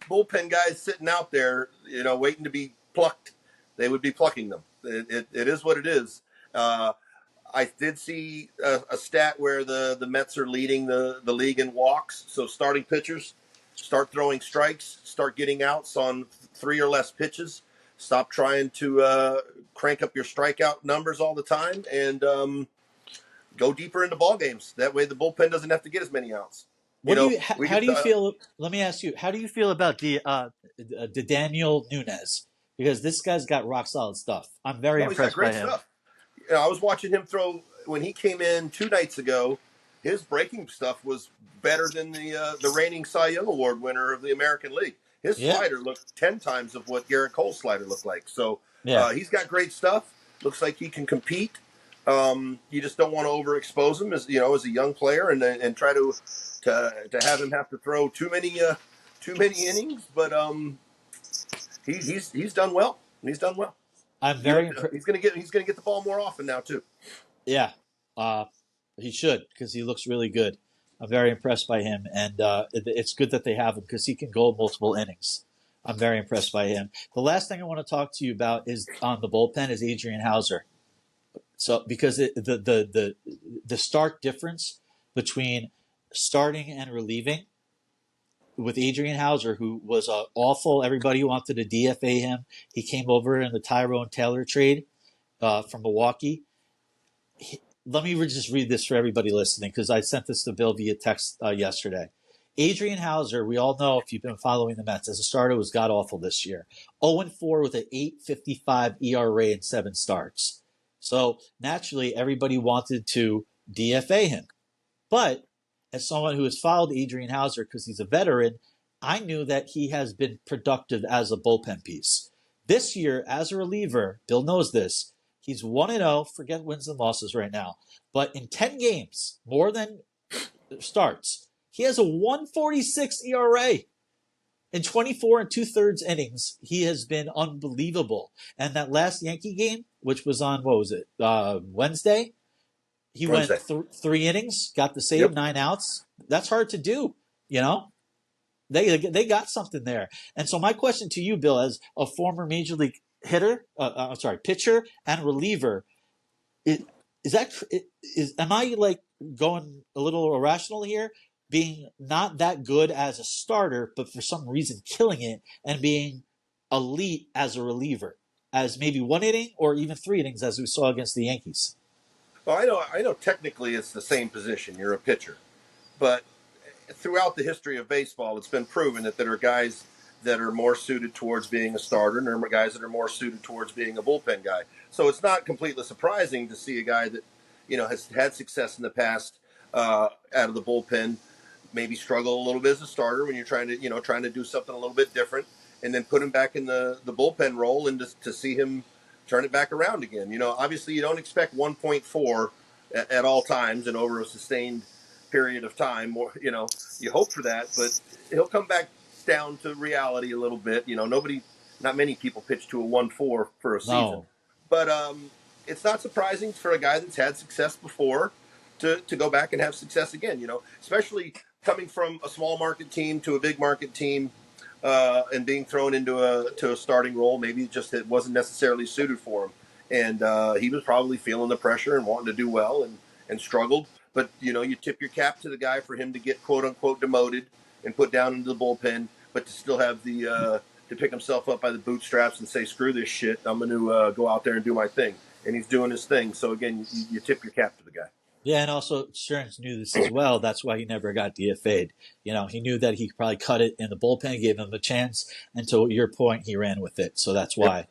bullpen guys sitting out there, waiting to be plucked, they would be plucking them. It is what it is. I did see a stat where the Mets are leading the league in walks. So starting pitchers start throwing strikes, start getting outs on 3 or less pitches. Stop trying to crank up your strikeout numbers all the time, and go deeper into ball games. That way the bullpen doesn't have to get as many outs. How do you feel? Let me ask you. How do you feel about the Daniel Nunez? Because this guy's got rock solid stuff. I'm very impressed by him. Stuff. I was watching him throw when he came in 2 nights ago. His breaking stuff was better than the reigning Cy Young Award winner of the American League. His slider looked 10 times of what Garrett Cole's slider looked like. So he's got great stuff. Looks like he can compete. You just don't want to overexpose him as a young player and try to have him have to throw too many innings. But he's done well. He's done well. I'm very impressed. He's gonna get the ball more often now too. Yeah, he should because he looks really good. I'm very impressed by him, and it's good that they have him because he can go multiple innings. I'm very impressed by him. The last thing I want to talk to you about is on the bullpen is Adrian Hauser. So because the stark difference between starting and relieving with Adrian Hauser, who was awful. Everybody wanted to DFA him. He came over in the Tyrone Taylor trade from Milwaukee. Let me just read this for everybody listening because I sent this to Bill via text yesterday. Adrian Hauser, we all know if you've been following the Mets as a starter, was god-awful this year. 0-4 with an 8.55 ERA and 7 starts. So naturally, everybody wanted to DFA him. But as someone who has followed Adrian Hauser because he's a veteran, I knew that he has been productive as a bullpen piece. This year, as a reliever, Bill knows this, he's 1-0, forget wins and losses right now. But in 10 games, more than starts, he has a 1.46 ERA. In 24 2/3 innings, he has been unbelievable. And that last Yankee game, which was on, Wednesday? He went 3 innings, got the save, 9 outs. That's hard to do, They got something there. And so my question to you, Bill, as a former major league pitcher and reliever, am I going a little irrational here, being not that good as a starter, but for some reason killing it and being elite as a reliever, as maybe 1 inning or even 3 innings, as we saw against the Yankees? Well, I know technically it's the same position. You're a pitcher. But throughout the history of baseball, it's been proven that there are guys that are more suited towards being a starter, and there are guys that are more suited towards being a bullpen guy. So it's not completely surprising to see a guy that, has had success in the past out of the bullpen, maybe struggle a little bit as a starter when you're trying to do something a little bit different, and then put him back in the bullpen role and to see him turn it back around again. Obviously you don't expect 1.4 at all times and over a sustained period of time. Or, you hope for that, but he'll come back down to reality a little bit. Not many people pitch to a 1.4 for a season. No. But it's not surprising for a guy that's had success before to go back and have success again, especially coming from a small market team to a big market team, and being thrown into a starting role. Maybe it wasn't necessarily suited for him. And he was probably feeling the pressure and wanting to do well and struggled. But, you tip your cap to the guy for him to get quote unquote demoted and put down into the bullpen, but to still have to pick himself up by the bootstraps and say, screw this shit, I'm going to go out there and do my thing. And he's doing his thing. So, again, you tip your cap to the guy. Yeah, and also Stearns knew this as well. That's why he never got DFA'd. He knew that he could probably cut it in the bullpen, gave him a chance, and to your point, he ran with it. So that's why.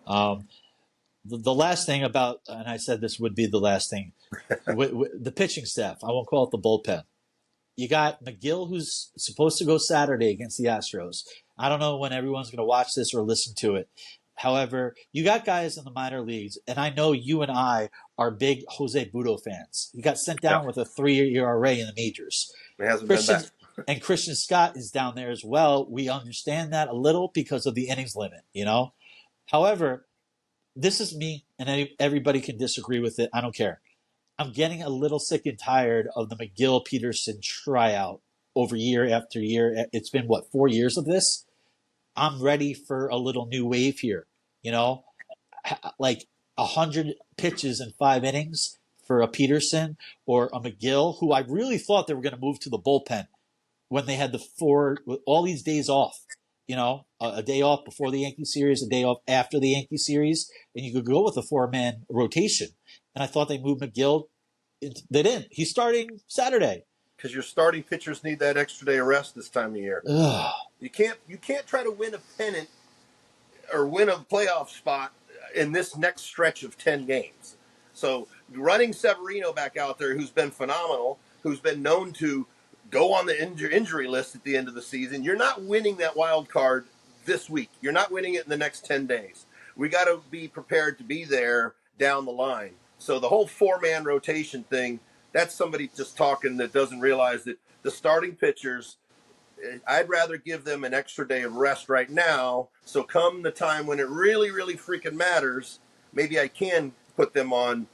Yep. The last thing about, and I said this would be the last thing, the pitching staff. I won't call it the bullpen. You got McGill, who's supposed to go Saturday against the Astros. I don't know when everyone's going to watch this or listen to it. However, you got guys in the minor leagues, and I know you and I are big Jose Butto fans. He got sent down with a 3-year ERA in the majors. He hasn't been back. And Christian Scott is down there as well. We understand that a little because of the innings limit, However, this is me, and everybody can disagree with it. I don't care. I'm getting a little sick and tired of the McGill-Peterson tryout over year after year. It's been, 4 years of this? I'm ready for a little new wave here, like 100 pitches in 5 innings for a Peterson or a McGill, who I really thought they were going to move to the bullpen when they had all these days off, a day off before the Yankee series, a day off after the Yankee series, and you could go with a 4-man rotation. And I thought they moved McGill. They didn't. He's starting Saturday. Because your starting pitchers need that extra day of rest this time of year. Ugh. You can't try to win a pennant or win a playoff spot in this next stretch of 10 games. So running Severino back out there, who's been phenomenal, who's been known to go on the injury list at the end of the season, you're not winning that wild card this week. You're not winning it in the next 10 days. We got to be prepared to be there down the line. So the whole 4-man rotation thing, that's somebody just talking that doesn't realize that the starting pitchers, I'd rather give them an extra day of rest right now. So come the time when it really, really freaking matters, maybe I can put them on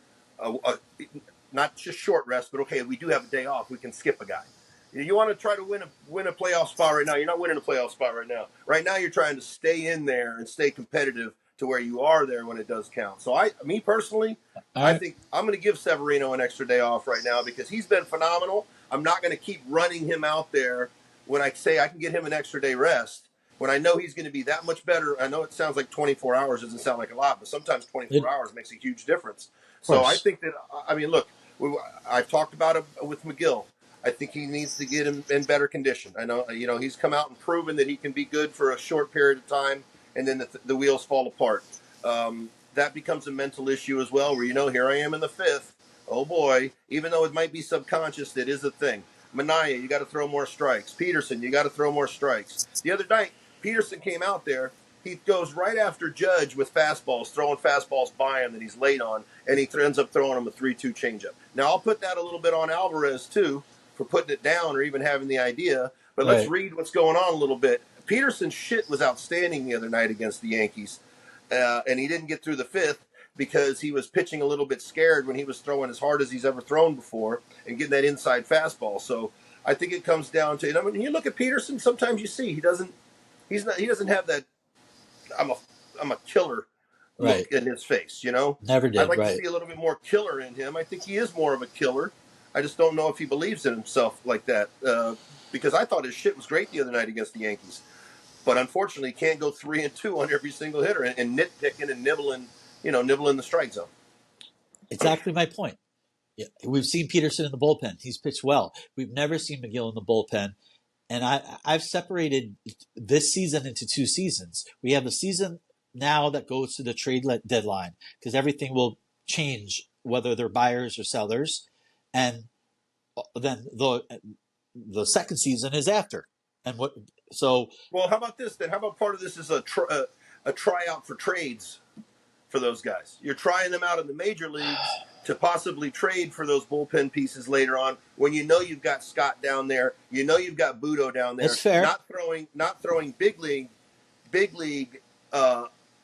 not just short rest, but okay, we do have a day off. We can skip a guy. You want to try to win a playoff spot right now. You're not winning a playoff spot right now. Right now, you're trying to stay in there and stay competitive to where you are there when it does count. So me personally, I think I'm going to give Severino an extra day off right now because he's been phenomenal. I'm not going to keep running him out there when I say I can get him an extra day rest, when I know he's going to be that much better. I know it sounds like 24 hours doesn't sound like a lot, but sometimes 24 hours makes a huge difference. So I think that, look, I've talked about it with McGill. I think he needs to get him in better condition. I know, he's come out and proven that he can be good for a short period of time, and then the wheels fall apart. That becomes a mental issue as well, where, here I am in the 5th. Oh, boy. Even though it might be subconscious, it is a thing. Minaya, you got to throw more strikes. Peterson, you got to throw more strikes. The other night, Peterson came out there. He goes right after Judge with fastballs, throwing fastballs by him that he's late on, and he ends up throwing him a 3-2 changeup. Now, I'll put that a little bit on Alvarez, too, for putting it down or even having the idea. But let's read what's going on a little bit. Peterson's shit was outstanding the other night against the Yankees, and he didn't get through the 5th because he was pitching a little bit scared when he was throwing as hard as he's ever thrown before and getting that inside fastball. So I think it comes down to, you look at Peterson, sometimes you see he doesn't have that I'm a killer look in his face, Never did. I'd like to see a little bit more killer in him. I think he is more of a killer. I just don't know if he believes in himself like that, because I thought his shit was great the other night against the Yankees. But unfortunately, he can't go 3-2 on every single hitter and nitpicking and nibbling the strike zone. Exactly my point. Yeah, we've seen Peterson in the bullpen. He's pitched well. We've never seen McGill in the bullpen. And I've separated this season into 2 seasons. We have the season now that goes to the trade deadline because everything will change, whether they're buyers or sellers. And then the second season is after. And well, how about this then? How about part of this is a tryout for trades for those guys? You're trying them out in the major leagues to possibly trade for those bullpen pieces later on when you've got Scott down there, you've got Butto down there. That's fair. Not throwing big league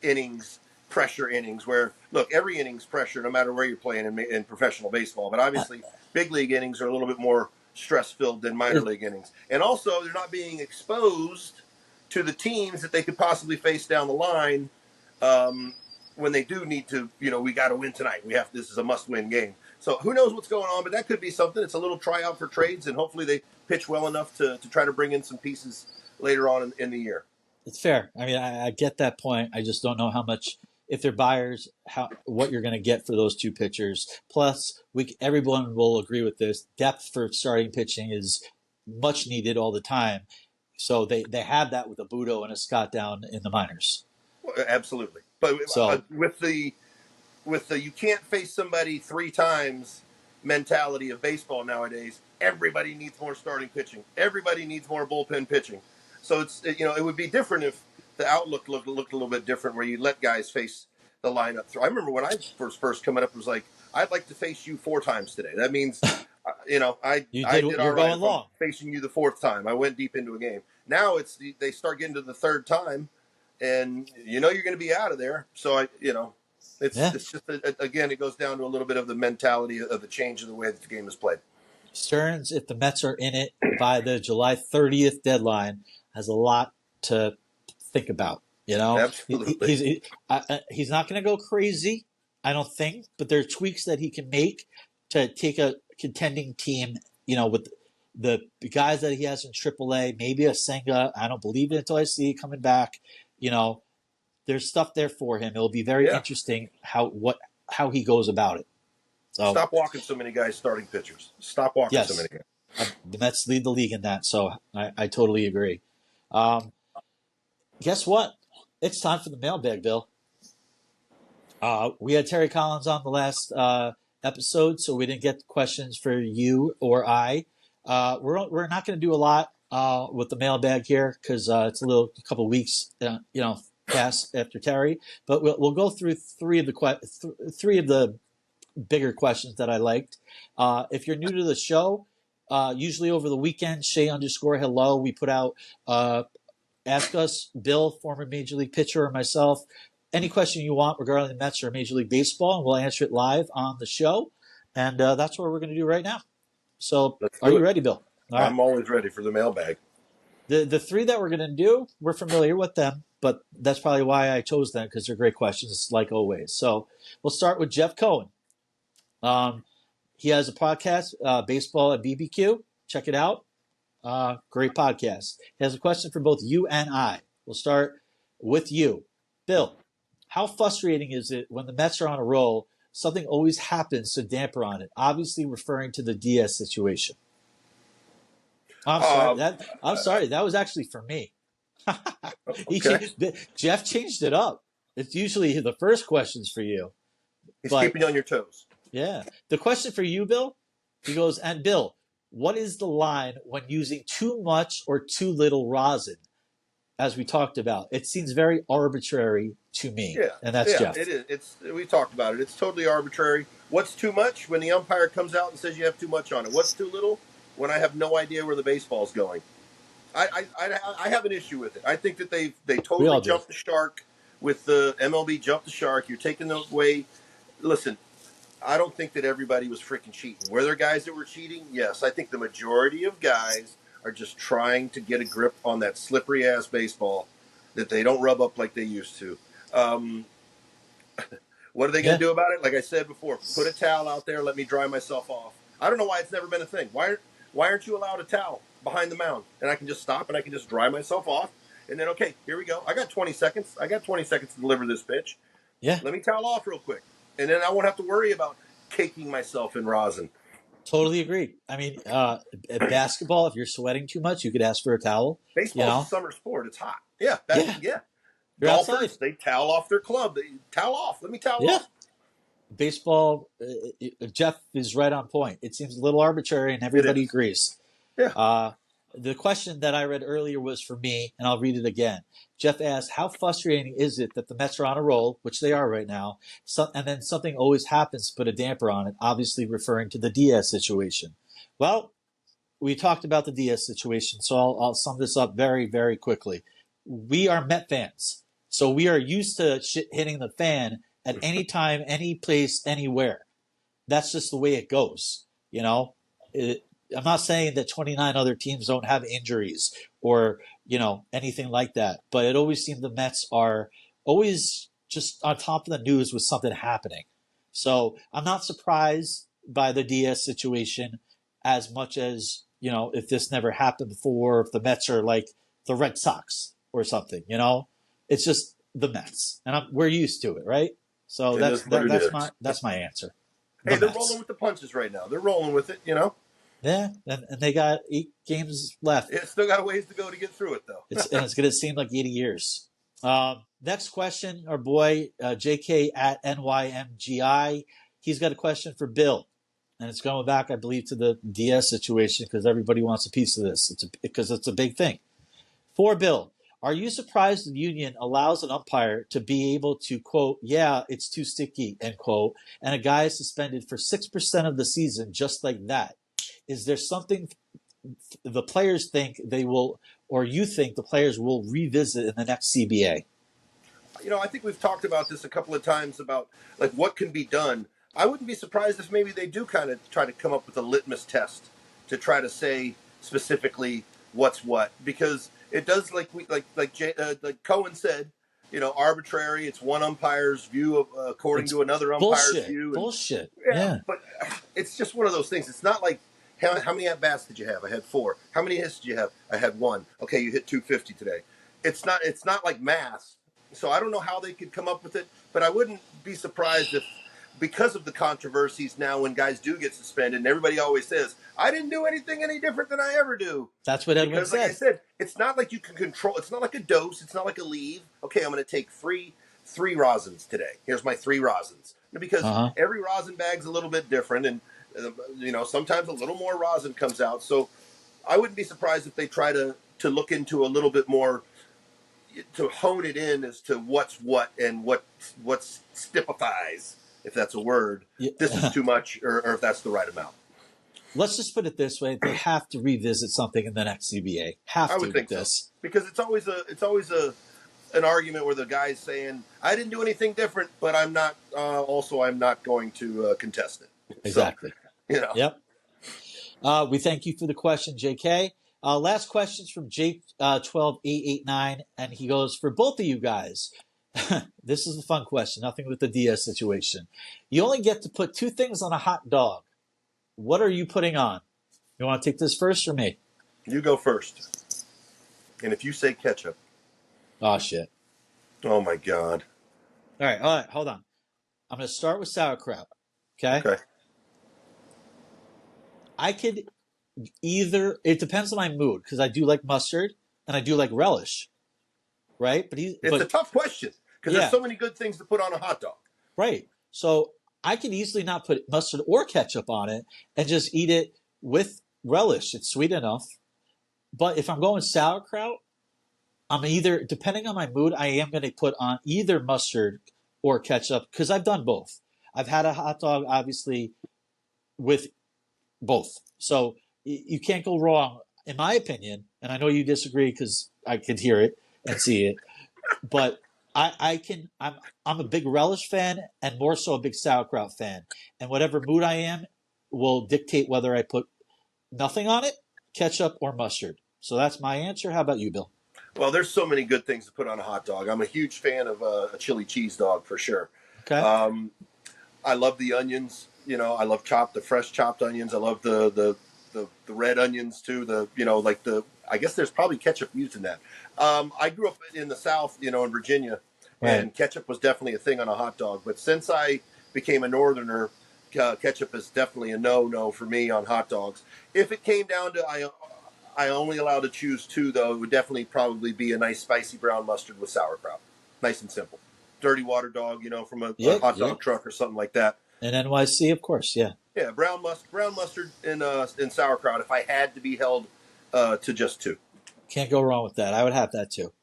innings pressure innings where, look, every inning's pressure no matter where you're playing in professional baseball. But obviously, big league innings are a little bit more stress-filled than minor league innings. And also, they're not being exposed to the teams that they could possibly face down the line when they do need to, we got to win tonight. This is a must-win game. So who knows what's going on, but that could be something. It's a little tryout for trades, and hopefully they pitch well enough to try to bring in some pieces later on in the year. It's fair. I mean, I get that point. I just don't know how much, if they're buyers, what you're going to get for those two pitchers. Plus, everyone will agree with this. Depth for starting pitching is much needed all the time. So they have that with a Budo and a Scott down in the minors. Well, absolutely. But with the you can't face somebody 3 times mentality of baseball nowadays, everybody needs more starting pitching. Everybody needs more bullpen pitching. So it would be different if the outlook looked a little bit different, where you let guys face the lineup through. I remember when I first coming up, it was like, I'd like to face you 4 times today. That means, I did all right long. Facing you the 4th time. I went deep into a game. Now they start getting to the 3rd time, and you're going to be out of there. So it's just again, it goes down to a little bit of the mentality of the change of the way that the game is played. Stearns, if the Mets are in it by the July 30th deadline, has a lot to think about. Absolutely. He's not going to go crazy, I don't think, but there are tweaks that he can make to take a contending team, with the guys that he has in AAA, maybe a Senga. I don't believe it until I see it coming back. There's stuff there for him. It'll be very interesting how he goes about it. So stop walking so many guys starting pitchers. Stop walking so many guys. The Mets lead the league in that, so I totally agree. Guess what? It's time for the mailbag, Bill. We had Terry Collins on the last episode, so we didn't get questions for you or I. We're not going to do a lot with the mailbag here because it's a couple weeks, past after Terry. But we'll go through three of the bigger questions that I liked. If you're new to the show, usually over the weekend, Shay_hello, we put out ask us, Bill, former Major League pitcher, or myself, any question you want regarding the Mets or Major League Baseball, and we'll answer it live on the show. And that's what we're going to do right now. So are you ready, Bill? All right. I'm always ready for the mailbag. The 3 that we're going to do, we're familiar with them, but that's probably why I chose them, because they're great questions, like always. So we'll start with Jeff Cohen. He has a podcast, Baseball at BBQ. Check it out. Great podcast. He has a question for both you and I. We'll start with you. Bill, how frustrating is it when the Mets are on a roll, something always happens to damper on it, obviously referring to the Diaz situation? I'm sorry. That was actually for me. Okay. Jeff changed it up. It's usually the first question's for you. He's keeping you on your toes. Yeah. The question for you, Bill, he goes, and Bill, what is the line when using too much or too little rosin? As we talked about, it seems very arbitrary to me. Yeah. And that's Jeff. It is. We talked about it. It's totally arbitrary. What's too much? When the umpire comes out and says you have too much on it. What's too little? When I have no idea where the baseball's going. I have an issue with it. I think that they totally jumped the shark with the MLB jumped the shark. You're taking those away. Listen, I don't think that everybody was freaking cheating. Were there guys that were cheating? Yes. I think the majority of guys are just trying to get a grip on that slippery-ass baseball that they don't rub up like they used to. What are they going to do about it? Like I said before, put a towel out there, let me dry myself off. I don't know why it's never been a thing. Why aren't you allowed a towel behind the mound? And I can just stop and I can just dry myself off. And then, okay, here we go. I got 20 seconds. I got 20 seconds to deliver this pitch. Yeah. Let me towel off real quick. And then I won't have to worry about caking myself in rosin. Totally agree. I mean, at basketball, if you're sweating too much, you could ask for a towel. Baseball's a summer sport. It's hot. Yeah. You're Golfers, outside. they towel off their club. They towel off. Let me towel off. Baseball, Jeff is right on point. It seems a little arbitrary, and everybody agrees. Yeah. The question that I read earlier was for me, and I'll read it again. Jeff asked, how frustrating is it that the Mets are on a roll, which they are right now, and then something always happens to put a damper on it, obviously referring to the Diaz situation? Well, we talked about the Diaz situation, so I'll sum this up very, very quickly. We are Met fans, So we are used to shit hitting the fan at any time, any place, anywhere. That's just the way it goes. I'm not saying that 29 other teams don't have injuries or, anything like that. But it always seems the Mets are always just on top of the news with something happening. So I'm not surprised by the Diaz situation as much as, if this never happened before, if the Mets are like the Red Sox or something, it's just the Mets. And we're used to it, right? So that's my answer. Hey, they're rolling with the punches right now. They're rolling with it, Yeah, and they got 8 games left. It's still got a ways to go to get through it, though. It's going to seem like 80 years. Next question, our boy JK at NYMGI. He's got a question for Bill. And it's going back, I believe, to the Diaz situation because everybody wants a piece of this because it's a big thing. For Bill, are you surprised the union allows an umpire to be able to, quote, yeah, it's too sticky, end quote, and a guy is suspended for 6% of the season just like that? Is there something the players think they will, or you think the players will revisit in the next CBA? I think we've talked about this a couple of times about like what can be done. I wouldn't be surprised if maybe they do kind of try to come up with a litmus test to try to say specifically what's what, because it does like Cohen said, arbitrary. It's one umpire's view according to another umpire's view. Bullshit. Yeah, but it's just one of those things. It's not like how many at bats did you have? I had 4. How many hits did you have? I had 1. Okay, you hit 250 today. It's not like math. So I don't know how they could come up with it, but I wouldn't be surprised if, because of the controversies now when guys do get suspended, and everybody always says, I didn't do anything any different than I ever do. That's what everyone said. Like I said, it's not like you can control. It's not like a dose. It's not like a leave. Okay, I'm going to take three rosins today. Here's my 3 rosins. Because every rosin bag's a little bit different, and sometimes a little more rosin comes out. So I wouldn't be surprised if they try to look into a little bit more, to hone it in as to what's what and what stipifies, if that's a word, this is too much, or if that's the right amount. Let's just put it this way: they have to revisit something in the next CBA. I would think so, because it's always an argument where the guy's saying, "I didn't do anything different, but I'm not going to contest it." Exactly. So, Yep. We thank you for the question, JK. Last question's from Jake 12889, and he goes, for both of you guys. This is a fun question. Nothing with the Diaz situation. You only get to put 2 things on a hot dog. What are you putting on? You want to take this first or me? You go first. And if you say ketchup. Oh, shit. Oh, my God. All right. Hold on. I'm going to start with sauerkraut. Okay. I could either, it depends on my mood, because I do like mustard and I do like relish. Right? It's a tough question, because there's so many good things to put on a hot dog. Right. So I could easily not put mustard or ketchup on it and just eat it with relish. It's sweet enough. But if I'm going sauerkraut, I'm either, depending on my mood, I am going to put on either mustard or ketchup, because I've done both. I've had a hot dog, obviously, with both. So you can't go wrong, in my opinion. And I know you disagree because I could hear it and see it. But I'm a big relish fan, and more so a big sauerkraut fan. And whatever mood I am will dictate whether I put nothing on it, ketchup or mustard. So that's my answer. How about you, Bill? Well, there's so many good things to put on a hot dog. I'm a huge fan of a chili cheese dog for sure. Okay. I love the onions. I love the fresh chopped onions. I love the red onions too. I guess there's probably ketchup used in that. I grew up in the South, in Virginia, and ketchup was definitely a thing on a hot dog. But since I became a Northerner, ketchup is definitely a no for me on hot dogs. If it came down to I only allowed to choose 2, though, it would definitely probably be a nice spicy brown mustard with sauerkraut. Nice and simple. Dirty water dog, from a hot dog truck or something like that. And NYC, of course, yeah. Yeah, brown mustard and sauerkraut if I had to be held to just 2. Can't go wrong with that. I would have that too.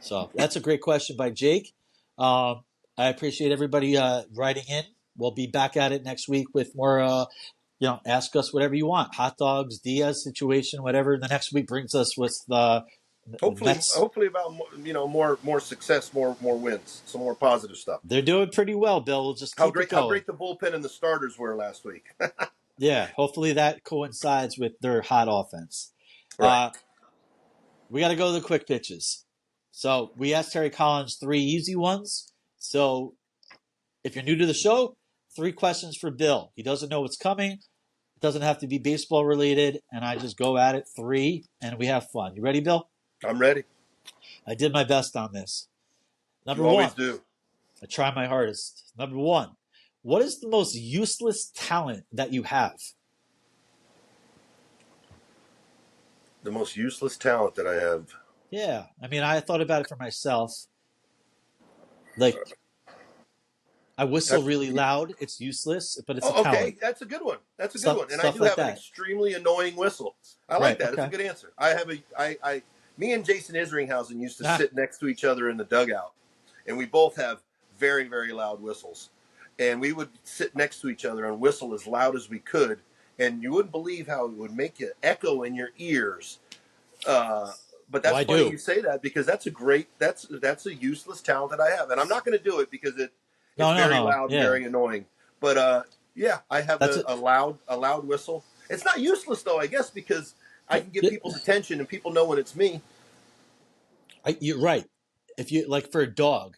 So that's a great question by Jake. I appreciate everybody writing in. We'll be back at it next week with more, ask us whatever you want. Hot dogs, Diaz situation, whatever the next week brings us with Hopefully about more success, more wins, some more positive stuff. They're doing pretty well, Bill. We'll just keep it going. How great the bullpen and the starters were last week. Yeah, hopefully that coincides with their hot offense. Right. We got to go to the quick pitches. So we asked Terry Collins 3 easy ones. So if you're new to the show, 3 questions for Bill. He doesn't know what's coming. It doesn't have to be baseball related, and I just go at it 3, and we have fun. You ready, Bill? I'm ready. I did my best on this. Number you always one. Do. I try my hardest. Number 1. What is the most useless talent that you have? The most useless talent that I have. Yeah. I mean, I thought about it for myself. Like, I whistle really loud. It's useless, but it's a talent. Okay, that's a good one. And I do have an extremely annoying whistle. I like that. Okay. It's a good answer. I have me and Jason Isringhausen used to sit next to each other in the dugout, and we both have very, very loud whistles. And we would sit next to each other and whistle as loud as we could, and you wouldn't believe how it would make it echo in your ears. But that's funny you say that, because that's a useless talent that I have, and I'm not going to do it because it's very loud, very annoying. But I have a loud whistle. It's not useless though, I guess, because I can get people's attention and people know when it's me. You're right. If you like for a dog,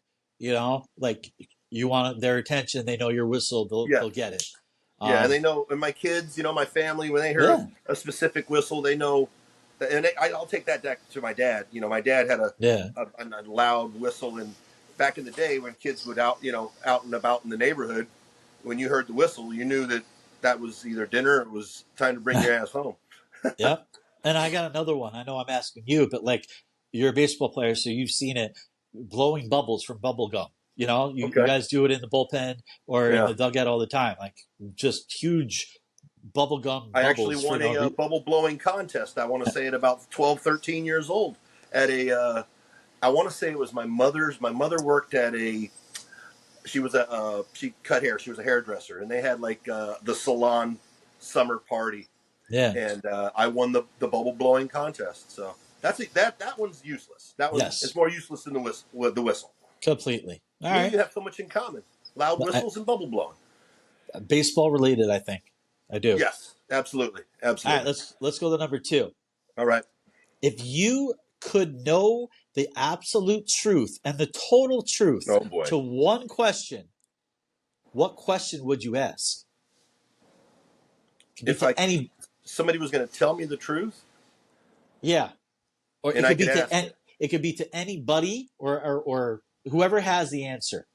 like you want their attention, they know your whistle, they'll get it. And they know, and my kids, my family, when they hear a specific whistle, they know. And I'll take that back to my dad. My dad had a loud whistle, and back in the day when kids would out and about in the neighborhood, when you heard the whistle, you knew that was either dinner or it was time to bring your ass home. Yep. And I got another one. I know I'm asking you, but like you're a baseball player, so you've seen it, blowing bubbles from bubble gum. You guys do it in the bullpen or in the dugout all the time, like just huge bubble gum bubbles. I actually won a bubble blowing contest. I want to say at about 12, 13 years old at I want to say it was my mother's. My mother worked at she cut hair. She was a hairdresser, and they had like the salon summer party. Yeah. And I won the bubble blowing contest. So that one's useless. That one is more useless than the whistle. Completely. All right. You have so much in common. Loud whistles and bubble blowing. Baseball related, I think. I do. Yes, absolutely. All right, let's go to number 2. All right. If you could know the absolute truth and the total truth to one question, what question would you ask? If somebody was going to tell me the truth? Yeah. Or it could be to anybody or whoever has the answer.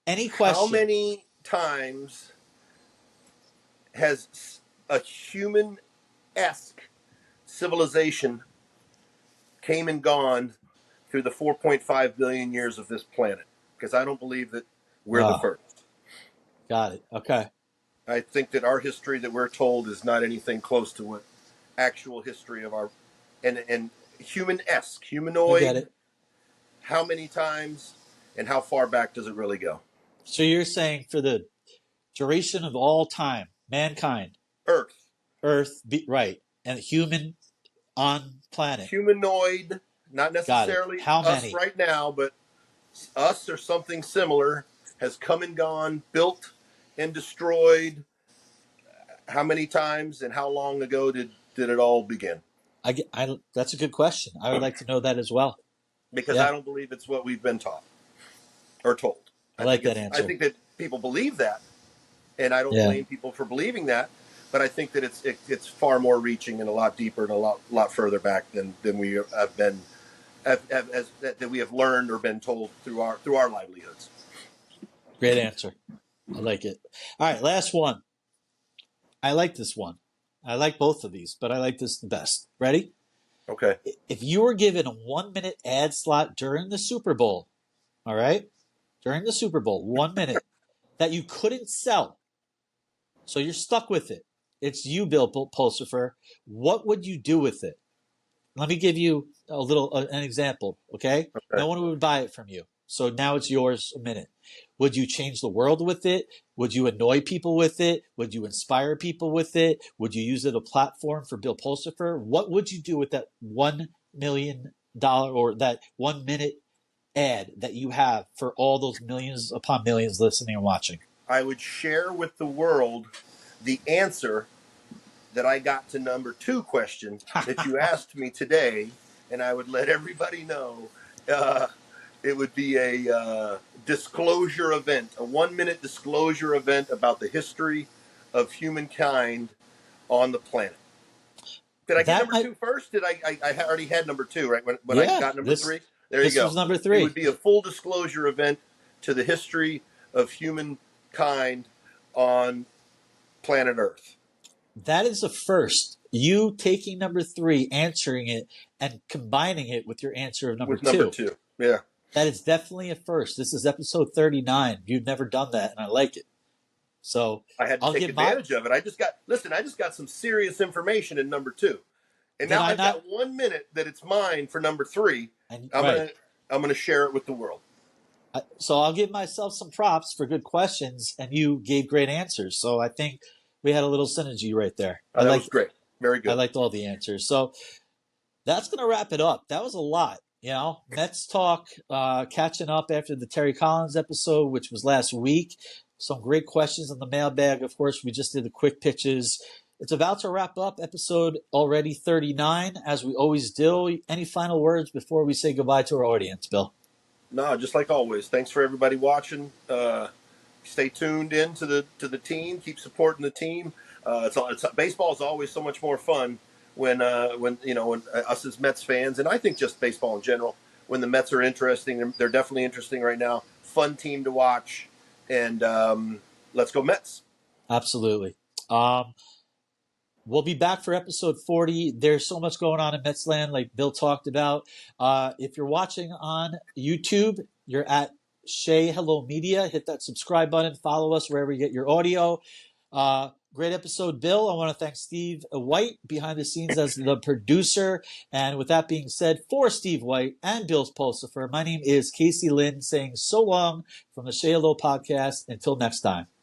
Any question. How many times has a human-esque civilization came and gone through the 4.5 billion years of this planet? Because I don't believe that we're the first. Got it. Okay. I think that our history that we're told is not anything close to what actual history of our and human-esque, humanoid. I get it. How many times and how far back does it really go? So you're saying for the duration of all time, mankind, Earth, right, and human on planet, humanoid, not necessarily us right now, but us or something similar has come and gone, built and destroyed. How many times and how long ago did it all begin? That's a good question. I would like to know that as well. Because I don't believe it's what we've been taught or told. I like that answer. I think that people believe that, and I don't blame people for believing that. But I think that it's far more reaching and a lot deeper and a lot further back than we have been, that we have learned or been told through our livelihoods. Great answer. I like it. All right, last one. I like this one. I like both of these, but I like this the best. Ready? Okay. If you were given a 1-minute ad slot during the Super Bowl, all right? During the Super Bowl, 1 minute, that you couldn't sell. So you're stuck with it. It's you, Bill Pulsifer. What would you do with it? Let me give you an example, okay? No one would buy it from you. So now it's yours a minute. Would you change the world with it? Would you annoy people with it? Would you inspire people with it? Would you use it as a platform for Bill Pulsifer? What would you do with that $1 million or that 1 minute ad that you have for all those millions upon millions listening and watching? I would share with the world the answer that I got to number 2 question that you asked me today, and I would let everybody know. It would be a disclosure event, a 1 minute disclosure event about the history of humankind on the planet. Did I get number 2 first? Did I already had number 2, right? When I got number 3? There you go. This was number 3. It would be a full disclosure event to the history of humankind on planet Earth. That is a first. You taking number 3, answering it, and combining it with your answer of number 2. Number 2, yeah. That is definitely a first. This is episode 39. You've never done that, and I like it. So I had to take advantage of it. I just got some serious information in number 2. And now I've got 1 minute that it's mine for number 3. And I'm gonna share it with the world. So I'll give myself some props for good questions, and you gave great answers. So I think we had a little synergy right there. That was great. Very good. I liked all the answers. So that's going to wrap it up. That was a lot. Mets talk, catching up after the Terry Collins episode, which was last week. Some great questions on the mailbag. Of course, we just did the quick pitches. It's about to wrap up episode already 39, as we always do. Any final words before we say goodbye to our audience, Bill? No, just like always. Thanks for everybody watching. Stay tuned in to the team. Keep supporting the team. Baseball is always so much more fun when us as Mets fans, and I think just baseball in general, when the Mets are interesting. They're definitely interesting right now. Fun team to watch, and let's go Mets. Absolutely. We'll be back for episode 40. There's so much going on in Metsland, like Bill talked about. If you're watching on YouTube, you're at Shea Hello Media. Hit that subscribe button. Follow us wherever you get your audio. Great episode, Bill. I want to thank Steve White behind the scenes as the producer. And with that being said, for Steve White and Bill Pulsifer, my name is Casey Lynn saying so long from the Shea Hello podcast. Until next time.